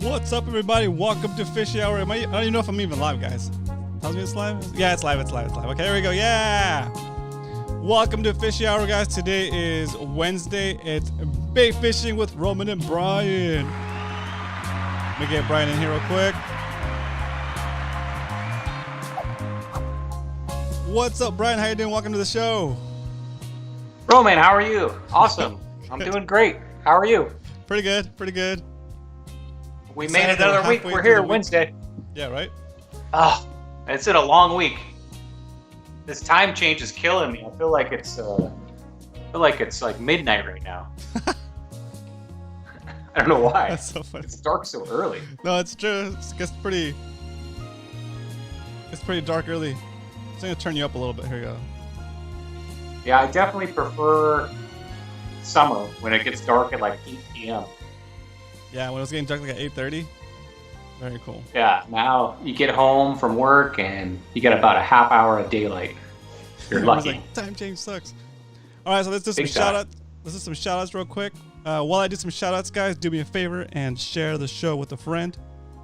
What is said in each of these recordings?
What's up, everybody? Welcome to Fishy Hour. I don't even know if I'm even live, guys. Tells me it's live? Yeah, it's live. Okay, here we go. Yeah. Welcome to Fishy Hour, guys. Today is Wednesday. It's bait fishing with Roman and Brian. Let me get Brian in here real quick. What's up, Brian? How you doing? Welcome to the show. Roman, how are you? Awesome. I'm doing great. How are you? Pretty good. We made it another week. We're here Wednesday. Yeah, right? Oh, it's been a long week. This time change is killing me. I feel like it's like midnight right now. I don't know why. That's so funny. It's dark so early. No, it's true. It's pretty dark early. I'm gonna turn you up a little bit. Here you go. Yeah, I definitely prefer summer when it gets dark at like 8 p.m. Yeah, when it was getting dark like at 8:30. Very cool. Yeah, now you get home from work and you get about a half hour of daylight. You're lucky. Like, time change sucks. All right, so let's do some shout outs. Let's do some shout outs real quick. While I do some shout outs, guys, do me a favor and share the show with a friend.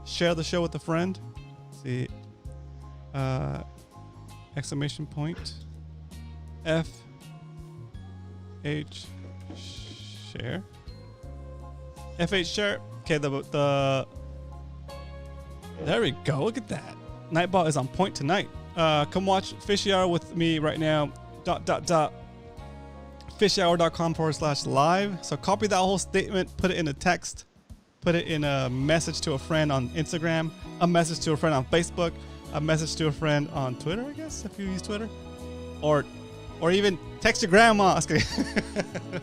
Share the show with a friend. Let's see. Exclamation point. FH share. FH share. Okay, the there we go. Look at that. Nightball is on point tonight. Come watch Fishy Hour with me right now. fishyhour.com/live. So copy that whole statement, put it in a text, put it in a message to a friend on Instagram, a message to a friend on Facebook, a message to a friend on Twitter, I guess, if you use Twitter, or even text your grandma. We're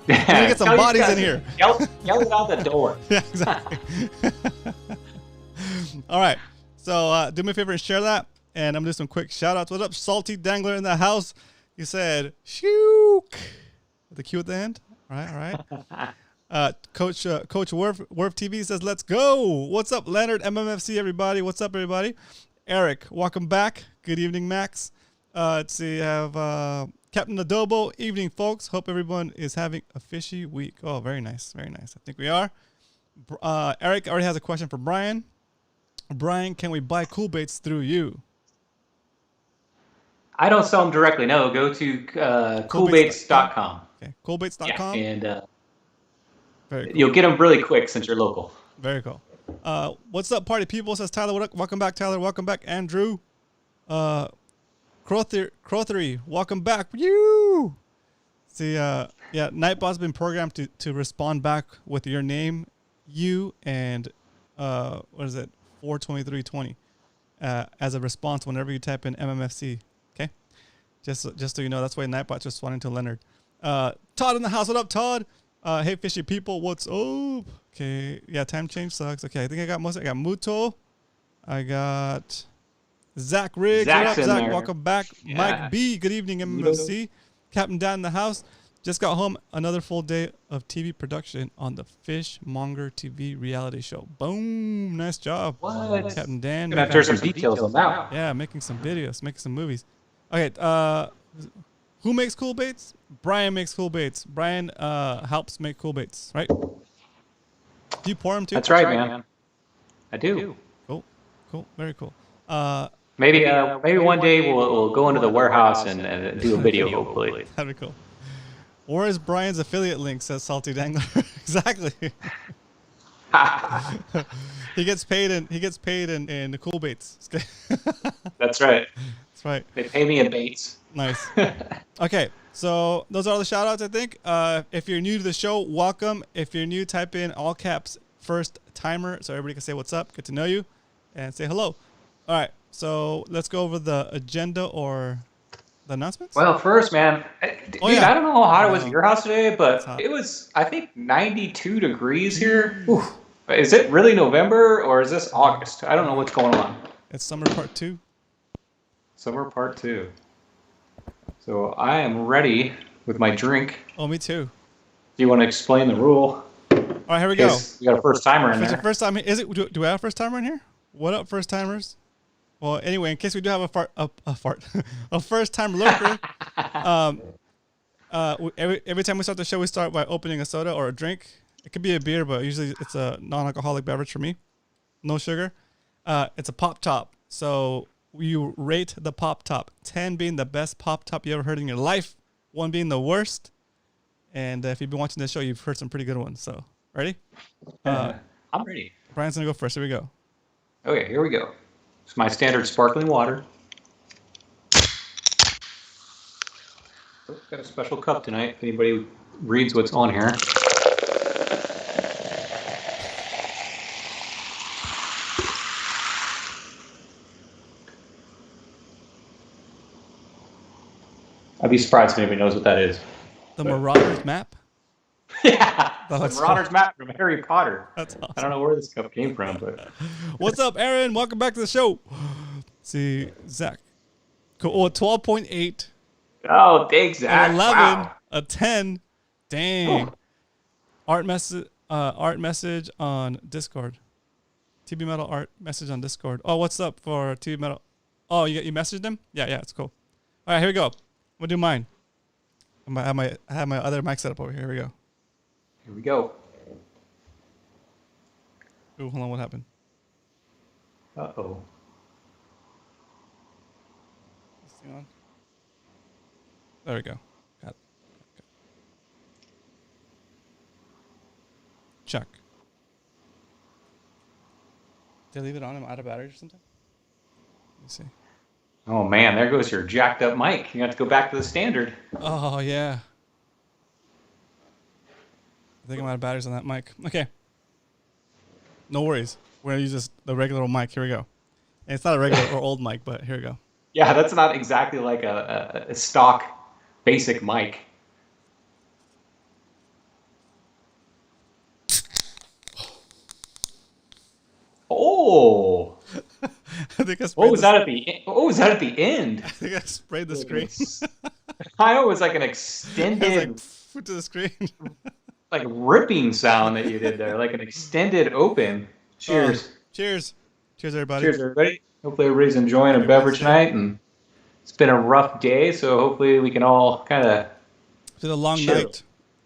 gonna get some bodies in here. Yell it out the door. Yeah, exactly. All right. So do me a favor and share that. And I'm going to do some quick shout outs. What up, Salty Dangler in the house? You said, shook. With the Q at the end. All right. Coach Werf TV says, let's go. What's up, Leonard? MMFC, everybody. What's up, everybody? Eric, welcome back. Good evening, Max. Let's see. I have Captain Adobo. Evening, folks. Hope everyone is having a fishy week. Oh, very nice. I think we are. Eric already has a question for Brian. Brian, can we buy cool baits through you? I don't sell them directly. No, go to coolbaits.com. Okay, coolbaits.com. Yeah, and very cool. You'll get them really quick since you're local. Very cool. What's up, party people? Says Tyler. Welcome back, Tyler. Welcome back, Andrew. Crothery, welcome back. You. See, Nightbot's been programmed to respond back with your name, you, and what is it? 42320 as a response whenever you type in MMFC. Okay, just so you know, that's why Nightbot's responding to Leonard. Todd in the house. What up, Todd? Hey, fishy people. What's up? Okay, yeah, time change sucks. Okay, I think I got most. I got Muto. I got Zach Riggs. What up, Zach? Welcome back. Yeah. Mike B. Good evening, MMFC. Captain Dan in the house. Just got home. Another full day of TV production on the Fishmonger TV reality show. Boom. Nice job. What? Captain Dan. Gonna have to hear some details on that. Yeah, making some videos, making some movies. Okay, who makes cool baits? Brian makes cool baits. Brian helps make cool baits, right? Do you pour them too? That's right, man. I do. Cool. Very cool. Maybe one day we'll go into the warehouse and do a video, hopefully. That'd be cool. Where is Brian's affiliate link? Says Salty Dangler. Exactly. He gets paid in the cool baits. That's right. That's right. They pay me in baits. Nice. Okay, so those are all the shout outs, I think. If you're new to the show, welcome. If you're new, type in all caps first timer so everybody can say what's up, get to know you, and say hello. All right, so let's go over the agenda or the announcements. Well, first, man, dude, yeah. I don't know how hot it was at your house today, but it was, I think, 92 degrees here. Oof. Is it really November or is this August? I don't know what's going on. It's summer part 2. Summer part 2. So I am ready with my drink. Oh, me too. Do you want to explain the rule? All right, here we go. We got a first timer in there. It's a first time. Is it? Do we have a first timer in here? What up, first timers? Well, anyway, in case we do have a first time lurker, every time we start the show, we start by opening a soda or a drink. It could be a beer, but usually it's a non-alcoholic beverage for me. no sugar. It's a pop top. So you rate the pop top. 10 being the best pop top you ever heard in your life. 1 being the worst. And if you've been watching this show, you've heard some pretty good ones. So ready? I'm ready. Brian's gonna go first. Here we go. Okay, here we go. It's my standard sparkling water. Oh, got a special cup tonight. If anybody reads what's on here. I'd be surprised if anybody knows what that is. The Marauders map? Yeah, the That's Marauders map from Harry Potter. That's awesome. I don't know where this cup came from, but What's up, Aaron? Welcome back to the show. Let's see, Zach. Cool. Oh, 12.8. oh, thanks, Zach. An 11. Wow. A 10. Dang. Art message on Discord. TB Metal art message on Discord. Oh, what's up for TB Metal? Oh, you messaged him? Yeah, it's cool. All right, here we go. I'm gonna do mine. I have my other mic set up over here. Here we go. Here we go. Ooh, hold on, what happened? Uh-oh. Is this thing on? There we go. Got it. Okay. Check. Did I leave it on? Am I out of battery or something? Let me see. Oh, man, there goes your jacked up mic. You have to go back to the standard. Oh, yeah. I think I'm out of batteries on that mic. Okay. No worries. We're going to use the regular mic. Here we go. And it's not a regular or old mic, but here we go. Yeah, that's not exactly like a stock basic mic. Oh! I think I sprayed What was that at the end? I think I sprayed the screen. I know it was like an I extended, was like, to the screen. like ripping sound that you did there, like an extended open. Cheers. Cheers. Cheers, everybody. Cheers, everybody. Hopefully everybody's enjoying a beverage night, and it's been a rough day, so hopefully we can all kind of It's been a long chill. night.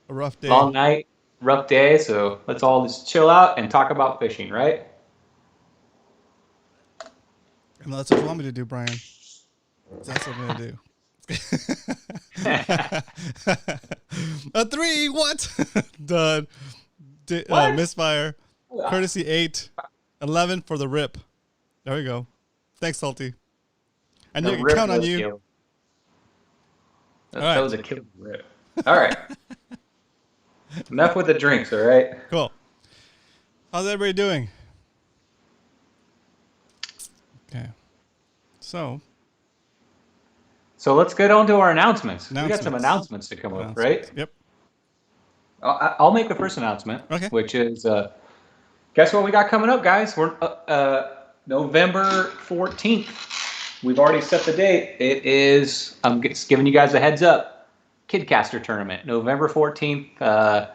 A rough day. Long night, rough day, so let's all just chill out and talk about fishing, right? And that's what you want me to do, Brian. That's what I'm going to do. A 3, what? Done. What? Misfire. Courtesy 8. 11 for the rip. There we go. Thanks, Salty. I knew I could count on you. That was a kill rip. All right. Enough with the drinks, all right? Cool. How's everybody doing? Okay. So let's get on to our announcements. We got some announcements to come up, right? Yep. I'll make the first announcement, Okay. which is, guess what we got coming up, guys? We're November 14th. We've already set the date. It is, I'm just giving you guys a heads up, Kidcaster tournament, November 14th.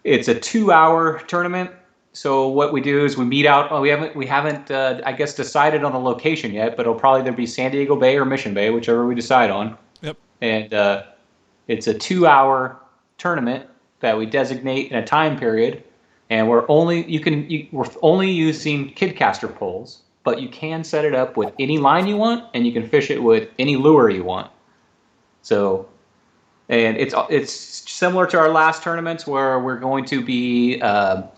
It's a 2-hour tournament. So what we do is we meet out. Oh, we haven't I guess decided on the location yet, but it'll probably either be San Diego Bay or Mission Bay, whichever we decide on. Yep. And it's a 2-hour tournament that we designate in a time period, and we're only using Kidcaster poles, but you can set it up with any line you want, and you can fish it with any lure you want. So, and it's similar to our last tournaments where we're going to be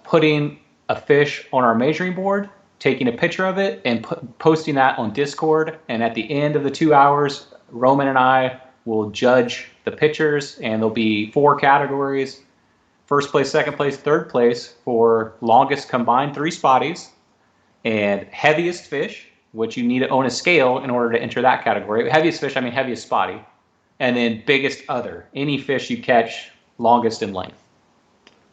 putting a fish on our measuring board, taking a picture of it, and posting that on Discord. And at the end of the 2 hours, Roman and I will judge the pictures, and there'll be 4 categories: first place, second place, third place for longest combined 3 spotties, and heaviest fish, which you need to own a scale in order to enter that category. Heaviest fish, I mean heaviest spotty. And then biggest other, any fish you catch longest in length.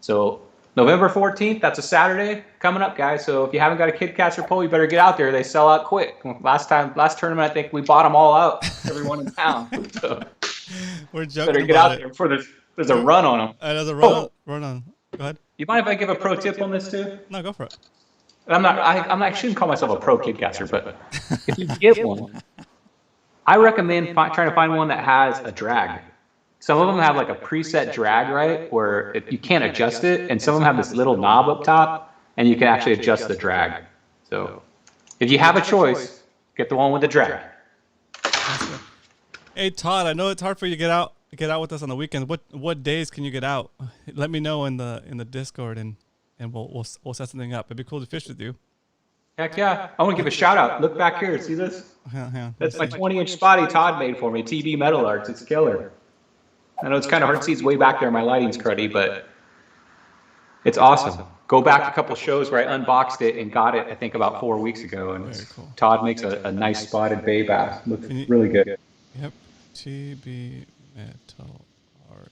So November 14th, that's a Saturday coming up, guys. So if you haven't got a Kidcaster pole, you better get out there. They sell out quick. Last tournament, I think we bought them all out, everyone in town. So we're joking. Better get out there before there's a run on them. There's a run on. Go ahead. You mind if I give a pro tip on this too? No, go for it. I shouldn't call myself a pro Kidcaster, but if you get one, I recommend trying to find one that has a drag. Some of them have like a preset drag, right, where you can't adjust it, and some of them have this little knob up top, and you can actually adjust the drag. So if you have a choice, get the one with the drag. Hey Todd, I know it's hard for you to get out with us on the weekends. What days can you get out? Let me know in the Discord and we'll set something up. It'd be cool to fish with you. Heck yeah. I want to give a shout out. Look back here. See this? Yeah. That's my 20-inch spotty Todd made for me. TB Metal Arts. It's killer. I know it's kind of hard to see. It's way back there. My lighting's cruddy, but it's awesome. Go back a couple shows where I unboxed it and got it, I think, about 4 weeks ago. And cool. Todd makes a nice spotted bay bass. Looks really good. Yep. TB Metal Art.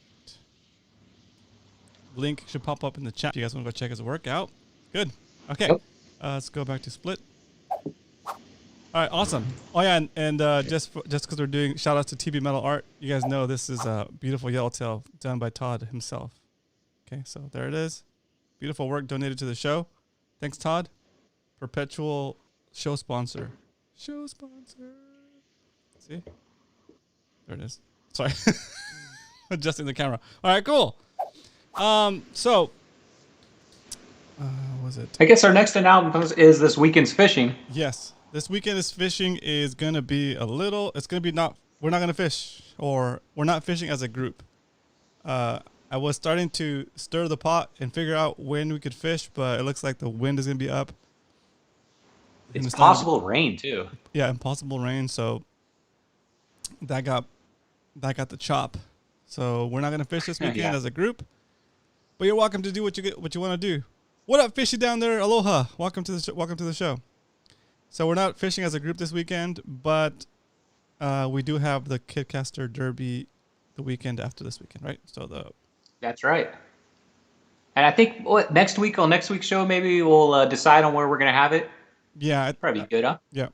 Link should pop up in the chat if you guys want to go check his work out. Good. Okay. Yep. Let's go back to split. All right, awesome. Oh yeah, and just because we're doing shout outs to TB Metal Art, you guys know this is a beautiful yellowtail done by Todd himself. Okay, so there it is. Beautiful work donated to the show. Thanks, Todd. Perpetual show sponsor. Show sponsor. See? There it is. Sorry. Adjusting the camera. All right, cool. So was it? I guess our next announcement is this weekend's fishing. Yes. This weekend's fishing is going to be it's going to be we're not going to fish, or we're not fishing as a group. I was starting to stir the pot and figure out when we could fish, but it looks like the wind is going to be up. It's possible rain too. Yeah, impossible rain. So that got the chop. So we're not going to fish this weekend as a group, but you're welcome to do what you want to do. What up, Fishy down there? Aloha. Welcome to the show. So we're not fishing as a group this weekend, but we do have the Kidcaster Derby the weekend after this weekend, right? That's right. And I think next week's show, maybe we'll decide on where we're gonna have it. Yeah, probably good, huh? Yeah,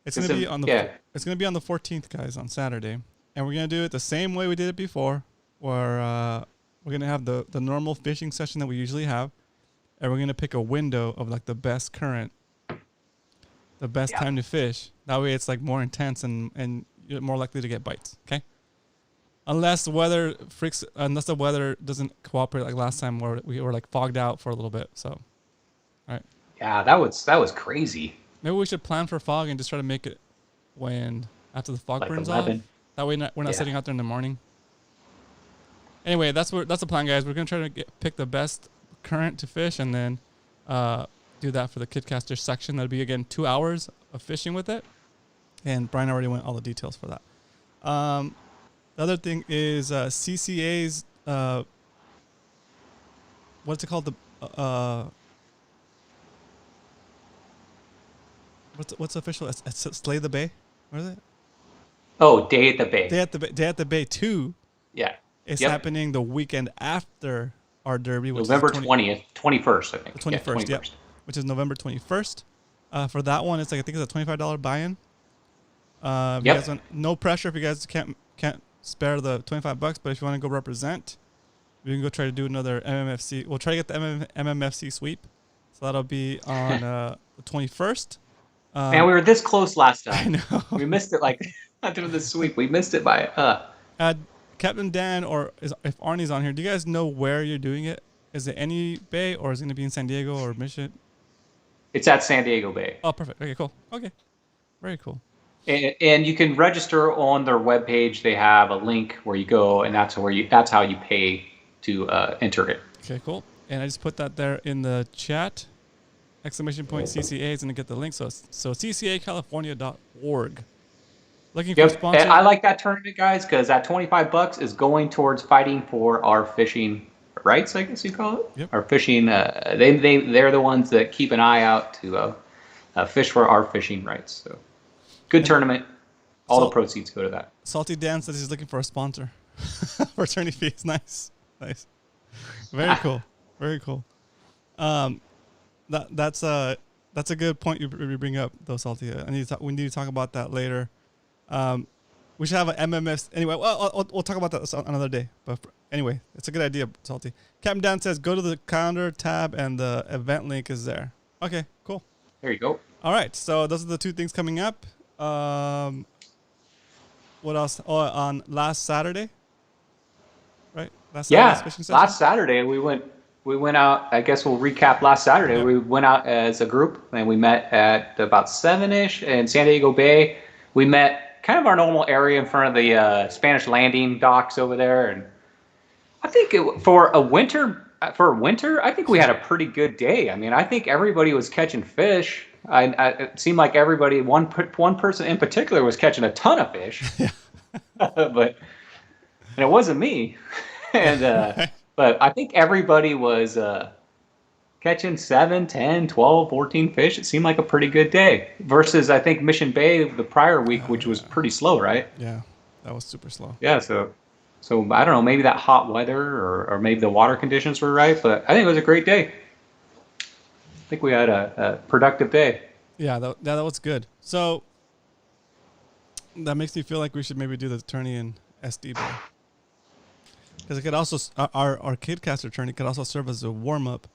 it's gonna be on the it's gonna be on the 14th, guys, on Saturday, and we're gonna do it the same way we did it before, where we're gonna have the normal fishing session that we usually have, and we're gonna pick a window of like the best current. The best time to fish. That way it's like more intense and you're more likely to get bites. Okay. Unless the weather doesn't cooperate like last time where we were like fogged out for a little bit. So, all right. Yeah, that was crazy. Maybe we should plan for fog and just try to make it after the fog burns 11. Off. That way we're not sitting out there in the morning. Anyway, that's the plan, guys. We're gonna try to pick the best current to fish and then do that for the Kidcaster section. That'll be again 2 hours of fishing with it, and Brian already went all the details for that. The other thing is CCA's what's it called, what's official? It's Slay the Bay. What is it? Oh, Day at the Bay. Day at the Bay 2. Yeah, it's happening the weekend after our derby, which November is 21st, I think. The 21st, yeah. Which is November 21st. For that one, it's I think it's a $25 buy-in. You guys no pressure if you guys can't spare the $25, but if you want to go represent, we can go try to do another MMFC. We'll try to get the MMFC sweep. So that'll be on the 21st. Man, we were this close last time. I know. We missed it after the sweep. We missed it by Captain Dan, or if Arnie's on here, do you guys know where you're doing it? Is it any bay, or is it going to be in San Diego or Mission? It's at San Diego Bay. Oh, perfect. Okay, cool. Okay. Very cool. And you can register on their webpage. They have a link where you go, and that's how you pay to enter it. Okay, cool. And I just put that there in the chat. !CCA is going to get the link. So ccacalifornia.org. Looking for sponsors. And I like that tournament, guys, because that $25 is going towards fighting for our fishing rights, I guess you call it. Yep. Our fishing. They're the ones that keep an eye out to fish for our fishing rights. So good tournament. All the proceeds go to that. Salty Dan says he's looking for a sponsor for attorney fees. Nice. Very cool. Very cool. That's a good point you bring up, though, Salty. We need to talk about that later. We should have an MMS anyway. Well, we'll talk about that another day. But anyway, it's a good idea, Salty. Captain Dan says go to the calendar tab and the event link is there. Okay, cool. There you go. All right, so those are the two things coming up. What else? Oh, on last Saturday, right? Last Saturday we went we went out. I guess we'll recap last Saturday. Yep. We went out as a group and we met at about 7-ish in San Diego Bay. We met kind of our normal area in front of the Spanish Landing docks over there, and I think for winter, I think we had a pretty good day. I mean, I think everybody was catching fish. It seemed like everybody, one person in particular, was catching a ton of fish, but and it wasn't me. And but I think everybody was catching 7, 10, 12, 14 fish. It seemed like a pretty good day versus I think Mission Bay the prior week, which was pretty slow, right? Yeah, that was super slow. Yeah, so I don't know, maybe that hot weather or maybe the water conditions were right, but I think it was a great day. I think we had a productive day. Yeah, that was good. So that makes me feel like we should maybe do the tourney in SD Bay. Because it could also, our Kidcaster tourney could also serve as a warm up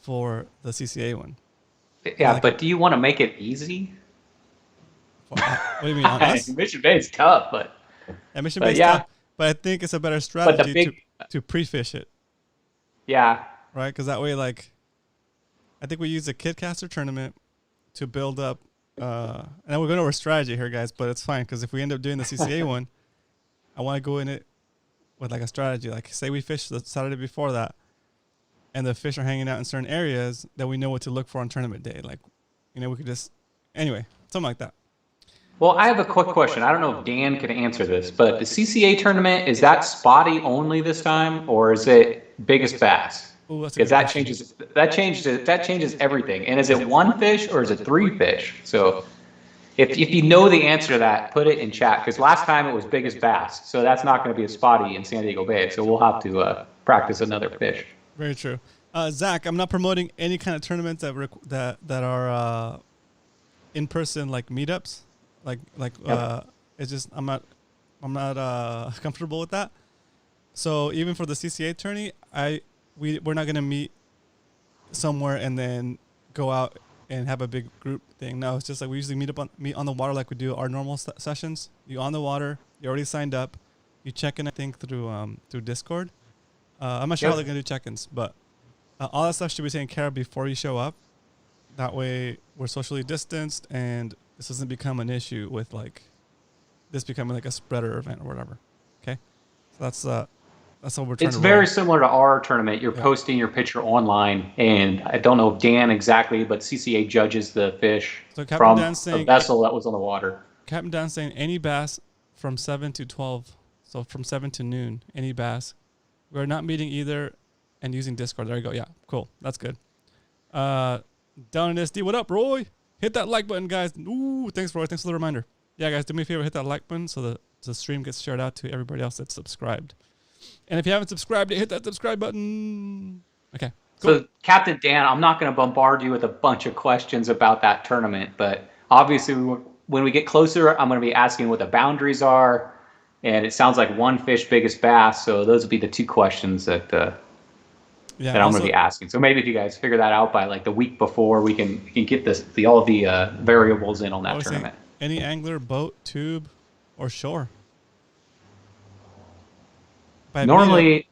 for the CCA one. Yeah, like, but do you want to make it easy? What do you mean, on us? Mission Bay is tough, but yeah, Mission Bay is tough. But I think it's a better strategy to pre-fish it. Yeah. Right? Because that way, like, I think we use the Kidcaster tournament to build up, and then we're going over strategy here, guys, but it's fine because if we end up doing the CCA one, I want to go in it with like a strategy. Like, say we fish the Saturday before that, and the fish are hanging out in certain areas that we know what to look for on tournament day. Like, we could just, anyway, something like that. Well, I have a quick question. I don't know if Dan can answer this, but the CCA tournament, is that spotty only this time, or is it biggest bass? Because that changes everything. And is it one fish or is it 3 fish? So if you know the answer to that, put it in chat. Because last time it was biggest bass, so that's not going to be a spotty in San Diego Bay. So we'll have to practice another fish. Very true. Zach, I'm not promoting any kind of tournaments that are in person, like meetups. Yep. It's just I'm not comfortable with that. So even for the CCA tourney, we're not gonna meet somewhere and then go out and have a big group thing. No, it's just like we usually meet on the water like we do our normal sessions. You on the water, you already signed up, you check in I think through Discord. I'm not sure how they're gonna do check-ins, but all that stuff should be taken care of before you show up. That way we're socially distanced and this doesn't become an issue with like this becoming like a spreader event or whatever. Okay, so that's what we're trying to. It's very similar to our tournament. You're posting your picture online, and I don't know Dan exactly, but CCA judges the fish from a vessel that was on the water. Captain Dan's saying any bass from 7 to 12, so from 7 to noon, any bass. We're not meeting either and using Discord. There you go. Yeah, cool. That's good. Down in SD, what up, Roy? Hit that like button, guys. Ooh, thanks, Roy. Thanks for the reminder. Yeah, guys, do me a favor, hit that like button so the stream gets shared out to everybody else that's subscribed. And if you haven't subscribed, hit that subscribe button. Okay. Cool. So, Captain Dan, I'm not going to bombard you with a bunch of questions about that tournament, but obviously when we get closer, I'm going to be asking what the boundaries are, and it sounds like one fish, biggest bass, so those would be the 2 questions that I'm going to be asking. So maybe if you guys figure that out by like the week before, we can get all of the variables in on that tournament. Any angler, boat, tube, or shore? Normally,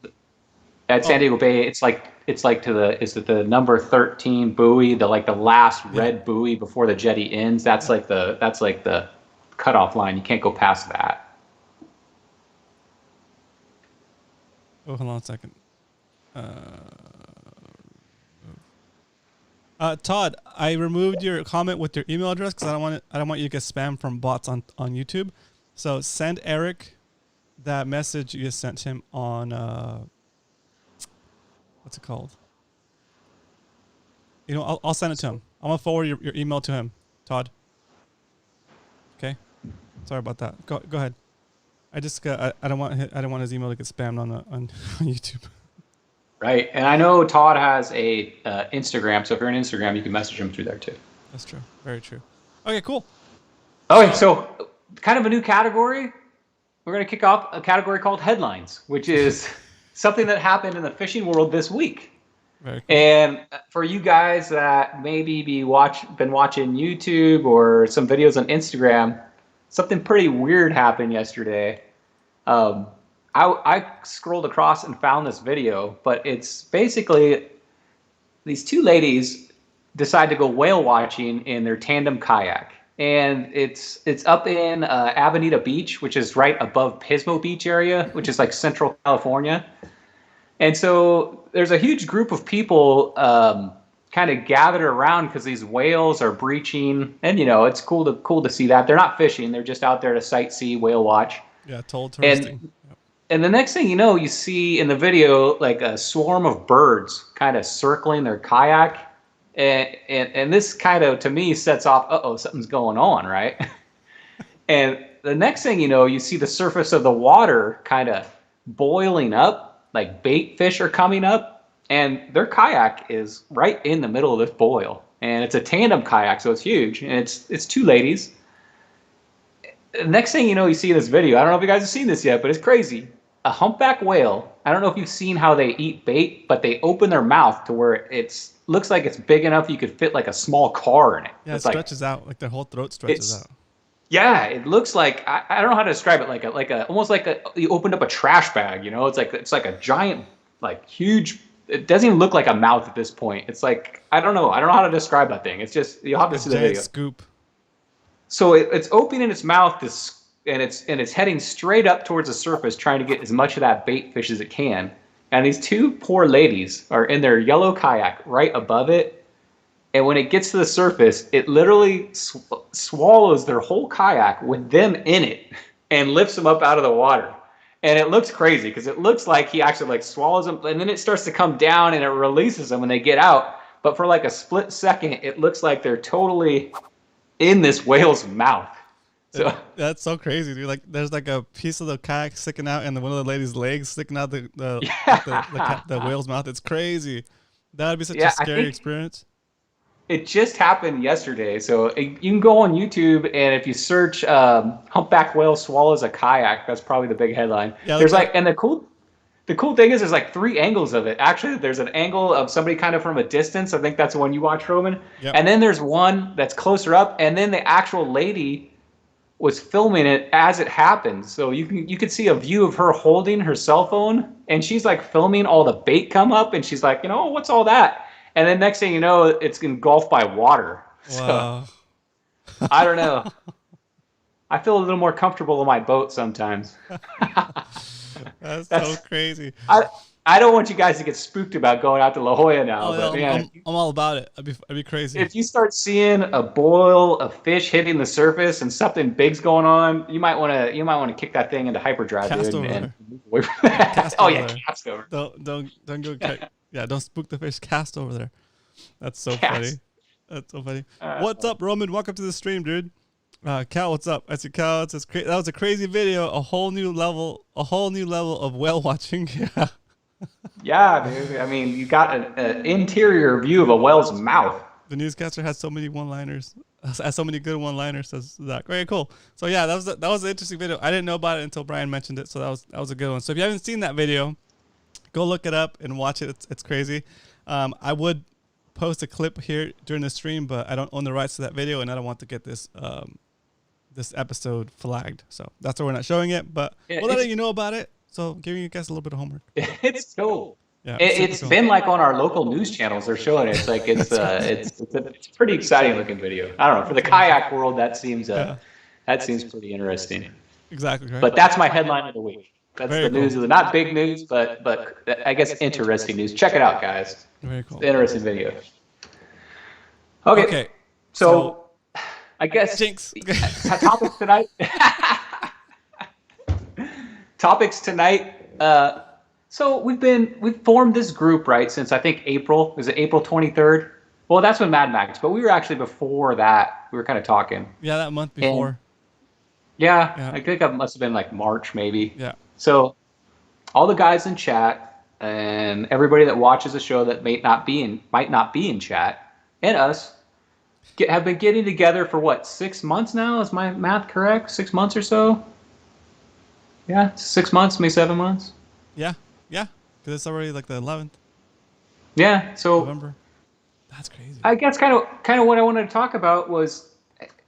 at San Diego Bay, it's like the number 13 buoy, the last red buoy before the jetty ends. That's like the cutoff line. You can't go past that. Oh, hold on a second. Todd, I removed your comment with your email address because I don't want you to get spam from bots on YouTube. So send Eric that message you just sent him on what's it called? I'll send it to him. I'm gonna forward your email to him, Todd. Okay. Sorry about that. Go ahead. I don't want his email to get spammed on YouTube. Right, and I know Todd has a Instagram, so if you're on Instagram, you can message him through there too. That's true. Very true. Okay, cool. Okay, so kind of a new category. We're going to kick off a category called headlines, which is something that happened in the fishing world this week. Very cool. And for you guys that maybe been watching YouTube or some videos on Instagram, something pretty weird happened yesterday. I scrolled across and found this video, but it's basically these two ladies decide to go whale watching in their tandem kayak. And it's up in Avenida Beach, which is right above Pismo Beach area, which is like Central California. And so there's a huge group of people kind of gathered around because these whales are breaching. And, you know, it's cool to see that. They're not fishing. They're just out there to sightsee, whale watch. Yeah, total touristing. And the next thing you know, you see in the video like a swarm of birds kind of circling their kayak. And this kind of, to me, sets off, something's going on, right? And the next thing you know, you see the surface of the water kind of boiling up, like bait fish are coming up, and their kayak is right in the middle of this boil. And it's a tandem kayak, so it's huge, and it's two ladies. The next thing you know, you see in this video, I don't know if you guys have seen this yet, but it's crazy. A humpback whale, I don't know if you've seen how they eat bait, but they open their mouth to where looks like it's big enough you could fit like a small car in it. Yeah, it's it stretches out, like their whole throat stretches out. Yeah, it looks like I don't know how to describe it, almost like you opened up a trash bag, you know? It's like a giant, like huge. It doesn't even look like a mouth at this point. It's like I don't know how to describe that thing. It's just you'll have to see the video. Scoop. So it's opening its mouth, and it's heading straight up towards the surface, trying to get as much of that bait fish as it can. And these two poor ladies are in their yellow kayak right above it. And when it gets to the surface, it literally swallows their whole kayak with them in it and lifts them up out of the water. And it looks crazy because it looks like he actually like swallows them, and then it starts to come down and it releases them when they get out. But for like a split second, it looks like they're totally in this whale's mouth. So that's so crazy, dude. Like, there's like a piece of the kayak sticking out, and one of the lady's legs sticking out the whale's mouth. It's crazy. That would be such a scary experience. It just happened yesterday. So you can go on YouTube, and if you search "humpback whale swallows a kayak," that's probably the big headline. Yeah, there's and the cool thing is there's like 3 angles of it. Actually, there's an angle of somebody kind of from a distance. I think that's the one you watch, Roman. Yep. And then there's one that's closer up, and then the actual lady was filming it as it happened. So you could see a view of her holding her cell phone, and she's like filming all the bait come up, and she's like, what's all that? And then next thing you know, it's engulfed by water. Wow. So, I don't know. I feel a little more comfortable in my boat sometimes. That's so crazy. I don't want you guys to get spooked about going out to La Jolla now. I'm all about it. I'd be crazy. If you start seeing a boil of fish hitting the surface and something big's going on, you might want to kick that thing into hyperdrive, Cast dude, over and move away from that. Cast over. Don't go. Don't spook the fish. Cast over there. That's so funny. That's so funny. What's up, Roman? Welcome to the stream, dude. Cal, what's up? I see Cal. That was a crazy video. A whole new level of whale watching. Yeah. Yeah, dude. I mean, you got an interior view of a whale's mouth. The newscaster has so many one-liners. Has so many good one-liners. Says Zach. Very cool. So yeah, that was an interesting video. I didn't know about it until Brian mentioned it. So that was a good one. So if you haven't seen that video, go look it up and watch it. It's crazy. I would post a clip here during the stream, but I don't own the rights to that video, and I don't want to get this episode flagged. So that's why we're not showing it. But we'll let you know about it. So giving you guys a little bit of homework. It's cool. Yeah, it's been like on our local news channels. They're showing it. It's like it's a pretty exciting looking video. I don't know, for the kayak world, that seems pretty interesting. Exactly right. But that's my headline of the week. That's Very the news. cool. Not big news, but I guess interesting news. Check it out, guys. Very cool. It's an interesting video. Okay. So I guess Jinx. topics tonight. Topics tonight. So we've formed this group, right, since I think April. Was it April 23rd? Well, that's when Mad Max, but we were actually before that. We were kind of talking. Yeah, that month before. Yeah, I think it must have been like March maybe. Yeah. So all the guys in chat and everybody that watches the show that might not be in chat, and us have been getting together for what, 6 months now? Is my math correct? 6 months or so? Yeah, 6 months, maybe 7 months. Yeah, because it's already like the 11th. Yeah, so November. That's crazy. I guess kind of what I wanted to talk about was,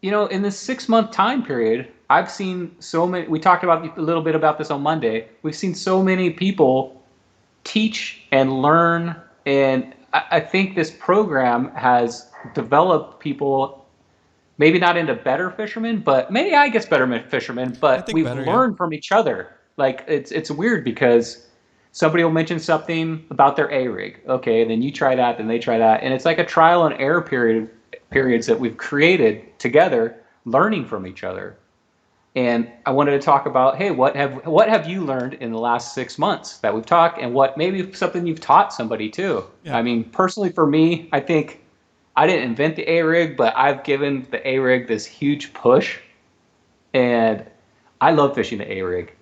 in this 6 month time period, I've seen so many. We talked about a little bit about this on Monday. We've seen so many people teach and learn and I think this program has developed people, maybe not into better fishermen, but maybe I guess better fishermen, I but think we've better, yeah. learned from each other. Like it's weird because somebody will mention something about their A rig. Okay, then you try that, then they try that. And it's like a trial and error periods that we've created together, learning from each other. And I wanted to talk about, hey, what have you learned in the last 6 months that we've talked, and what maybe something you've taught somebody too. Yeah. I mean, personally for me, I think I didn't invent the A rig, but I've given the A rig this huge push, and I love fishing the A rig.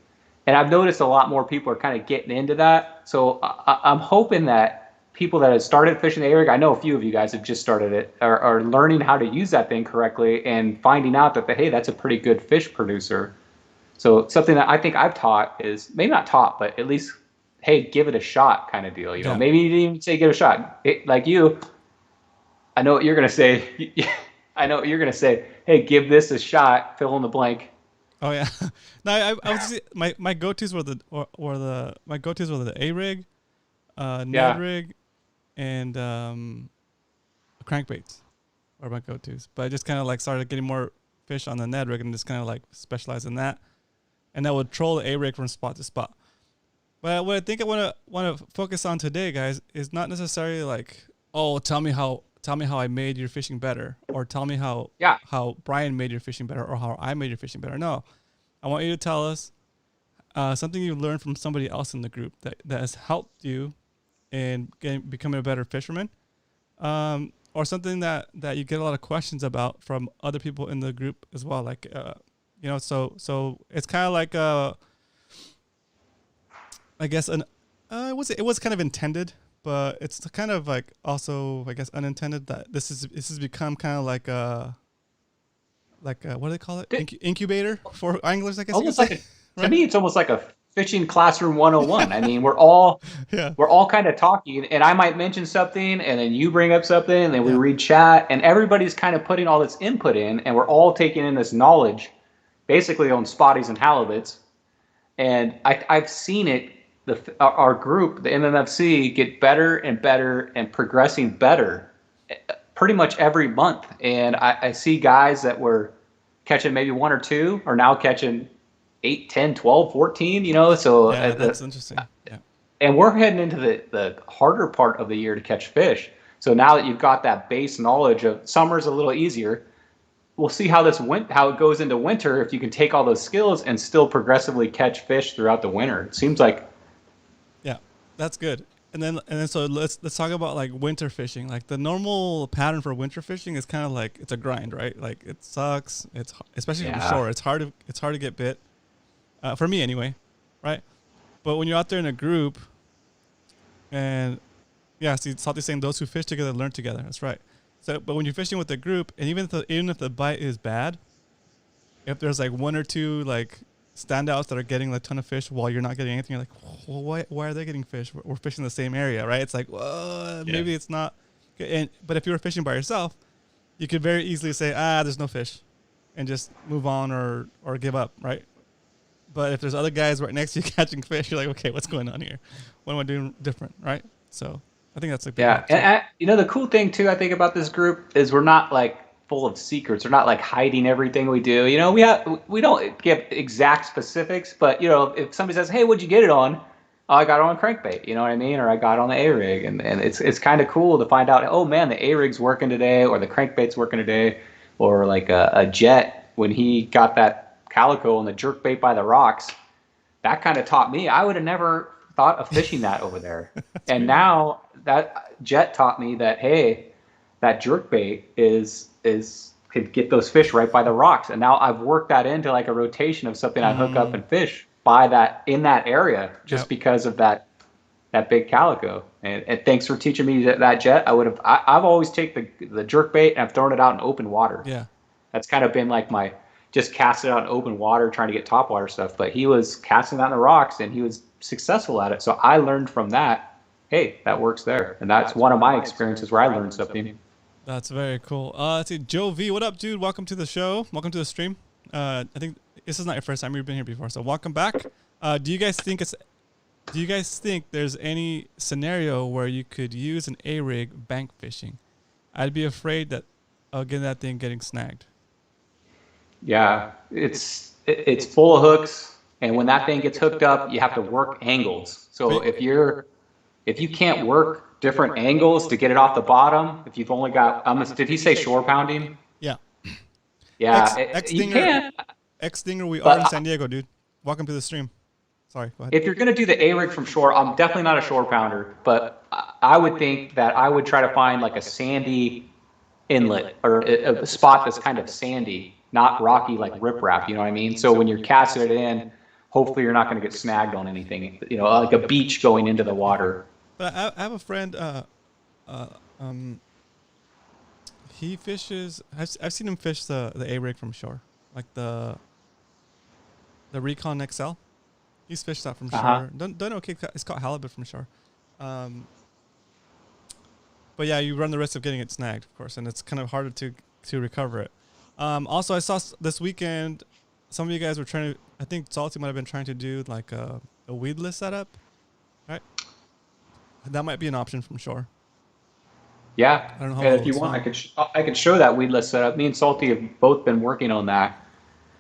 And I've noticed a lot more people are kind of getting into that. So I'm hoping that people that have started fishing the A rig, I know a few of you guys have just started it, are learning how to use that thing correctly and finding out that, hey, that's a pretty good fish producer. So something that I think I've taught is, maybe not taught, but at least, hey, give it a shot kind of deal. You know, Yeah. maybe you didn't even say give it a shot. Like you, I know what you're going to say. I know what you're going to say. Hey, give this a shot, fill in the blank. Oh yeah. No, I was my go-tos were my go-tos were the A rig, Ned Yeah. rig, and crankbaits are my go-tos. But I just kind of like started getting more fish on the Ned rig and just kind of like specialize in that, and I would troll the A rig from spot to spot. But what I think I want to focus on today, guys, is not necessarily like, oh, tell me how I made your fishing better, or tell me how Brian made your fishing better, or how I made your fishing better. No, I want you to tell us something you learned from somebody else in the group that has helped you in becoming a better fisherman, or something that you get a lot of questions about from other people in the group as well. Like, so it's kind of like I guess it was kind of intended, but it's kind of like also, I guess, unintended, that this has become kind of like a what do they call it? Incubator for anglers, I guess. Almost you like could say. to me, it's almost like a fishing classroom 101. I mean, we're all kind of talking, and I might mention something, and then you bring up something, and then we read chat, and everybody's kind of putting all this input in, and we're all taking in this knowledge, basically on spotties and halibuts. And I've seen it. Our group, the MMFC, get better and better and progressing better pretty much every month. And I see guys that were catching maybe one or two are now catching 8, 10, 12, 14, you know? So that's interesting. Yeah. And we're heading into the harder part of the year to catch fish. So now that you've got that base knowledge of summer's a little easier, we'll see how it goes into winter, if you can take all those skills and still progressively catch fish throughout the winter. It seems like. Yeah, that's good. And then so let's talk about like winter fishing. Like the normal pattern for winter fishing is kind of like, it's a grind, right? Like it sucks. It's especially from shore. It's hard to get bit. For me anyway, right? But when you're out there in a group, and see, Salty's saying those who fish together learn together. That's right. So, but when you're fishing with a group, and even if the bite is bad, if there's like one or two like standouts that are getting a ton of fish while you're not getting anything, you're like, well, why are they getting fish? We're fishing the same area, right? It's like, well, maybe it's not. But if you were fishing by yourself, you could very easily say, there's no fish, and just move on or give up, right? But if there's other guys right next to you catching fish, you're like, okay, what's going on here? What am I doing different, right? So I think that's And the cool thing too, I think, about this group is we're not like full of secrets. We're not like hiding everything we do. You know, we don't give exact specifics, but you know, if somebody says, "Hey, what'd you get it on?" Oh, I got it on crankbait. You know what I mean? Or I got it on the A rig, and it's kind of cool to find out. Oh man, the A rig's working today, or the crankbait's working today, or like a Jet when he got that calico on the jerkbait by the rocks. That kind of taught me. I would have never thought of fishing that over there. And now that Jet taught me that, hey, that jerkbait could get those fish right by the rocks. And now I've worked that into like a rotation of something I hook up and fish in that area, just because of that big calico. And thanks for teaching me that, Jet. I've always taken the jerkbait and I've thrown it out in open water. Yeah. That's kind of been like just cast it out in open water, trying to get topwater stuff. But he was casting that in the rocks, and he was successful at it. So I learned from that. Hey, that works there, and that's one of my experiences where I learned something. That's very cool. Let's see, Joe V, what up, dude? Welcome to the show. Welcome to the stream. I think this is not your first time. You've been here before, so welcome back. Do you guys think it's Do you guys think there's any scenario where you could use an A-rig bank fishing? I'd be afraid that again that thing getting snagged. Yeah, it's full of hooks, and when that thing gets hooked up, you have to work angles. So if you can't work different angles to get it off the bottom, if you've only got, did he say shore pounding? Yeah. Yeah, you Stinger, can. X Stinger, we But are in San Diego, dude. Welcome to the stream. Sorry, go ahead. if you're going to do the A-rig from shore, I'm definitely not a shore pounder, but I would think that I would try to find like a sandy inlet or a spot that's kind of sandy, not rocky like riprap, you know what I mean? So when you're casting it in, hopefully you're not going to get snagged on anything, you know, like a beach going into the water. But I have a friend, he fishes, I've seen him fish the A-rig from shore, like the Recon XL. He's fished that from shore. Don't know, okay, it's caught halibut from shore. But yeah, you run the risk of getting it snagged, of course, and it's kind of harder to recover it. Also, I saw this weekend, some of you guys were trying to, I think Salty might have been trying to do like a weedless setup, right? That might be an option from shore. Yeah, I don't know how and if you want, I could show that weedless setup. Me and Salty have both been working on that.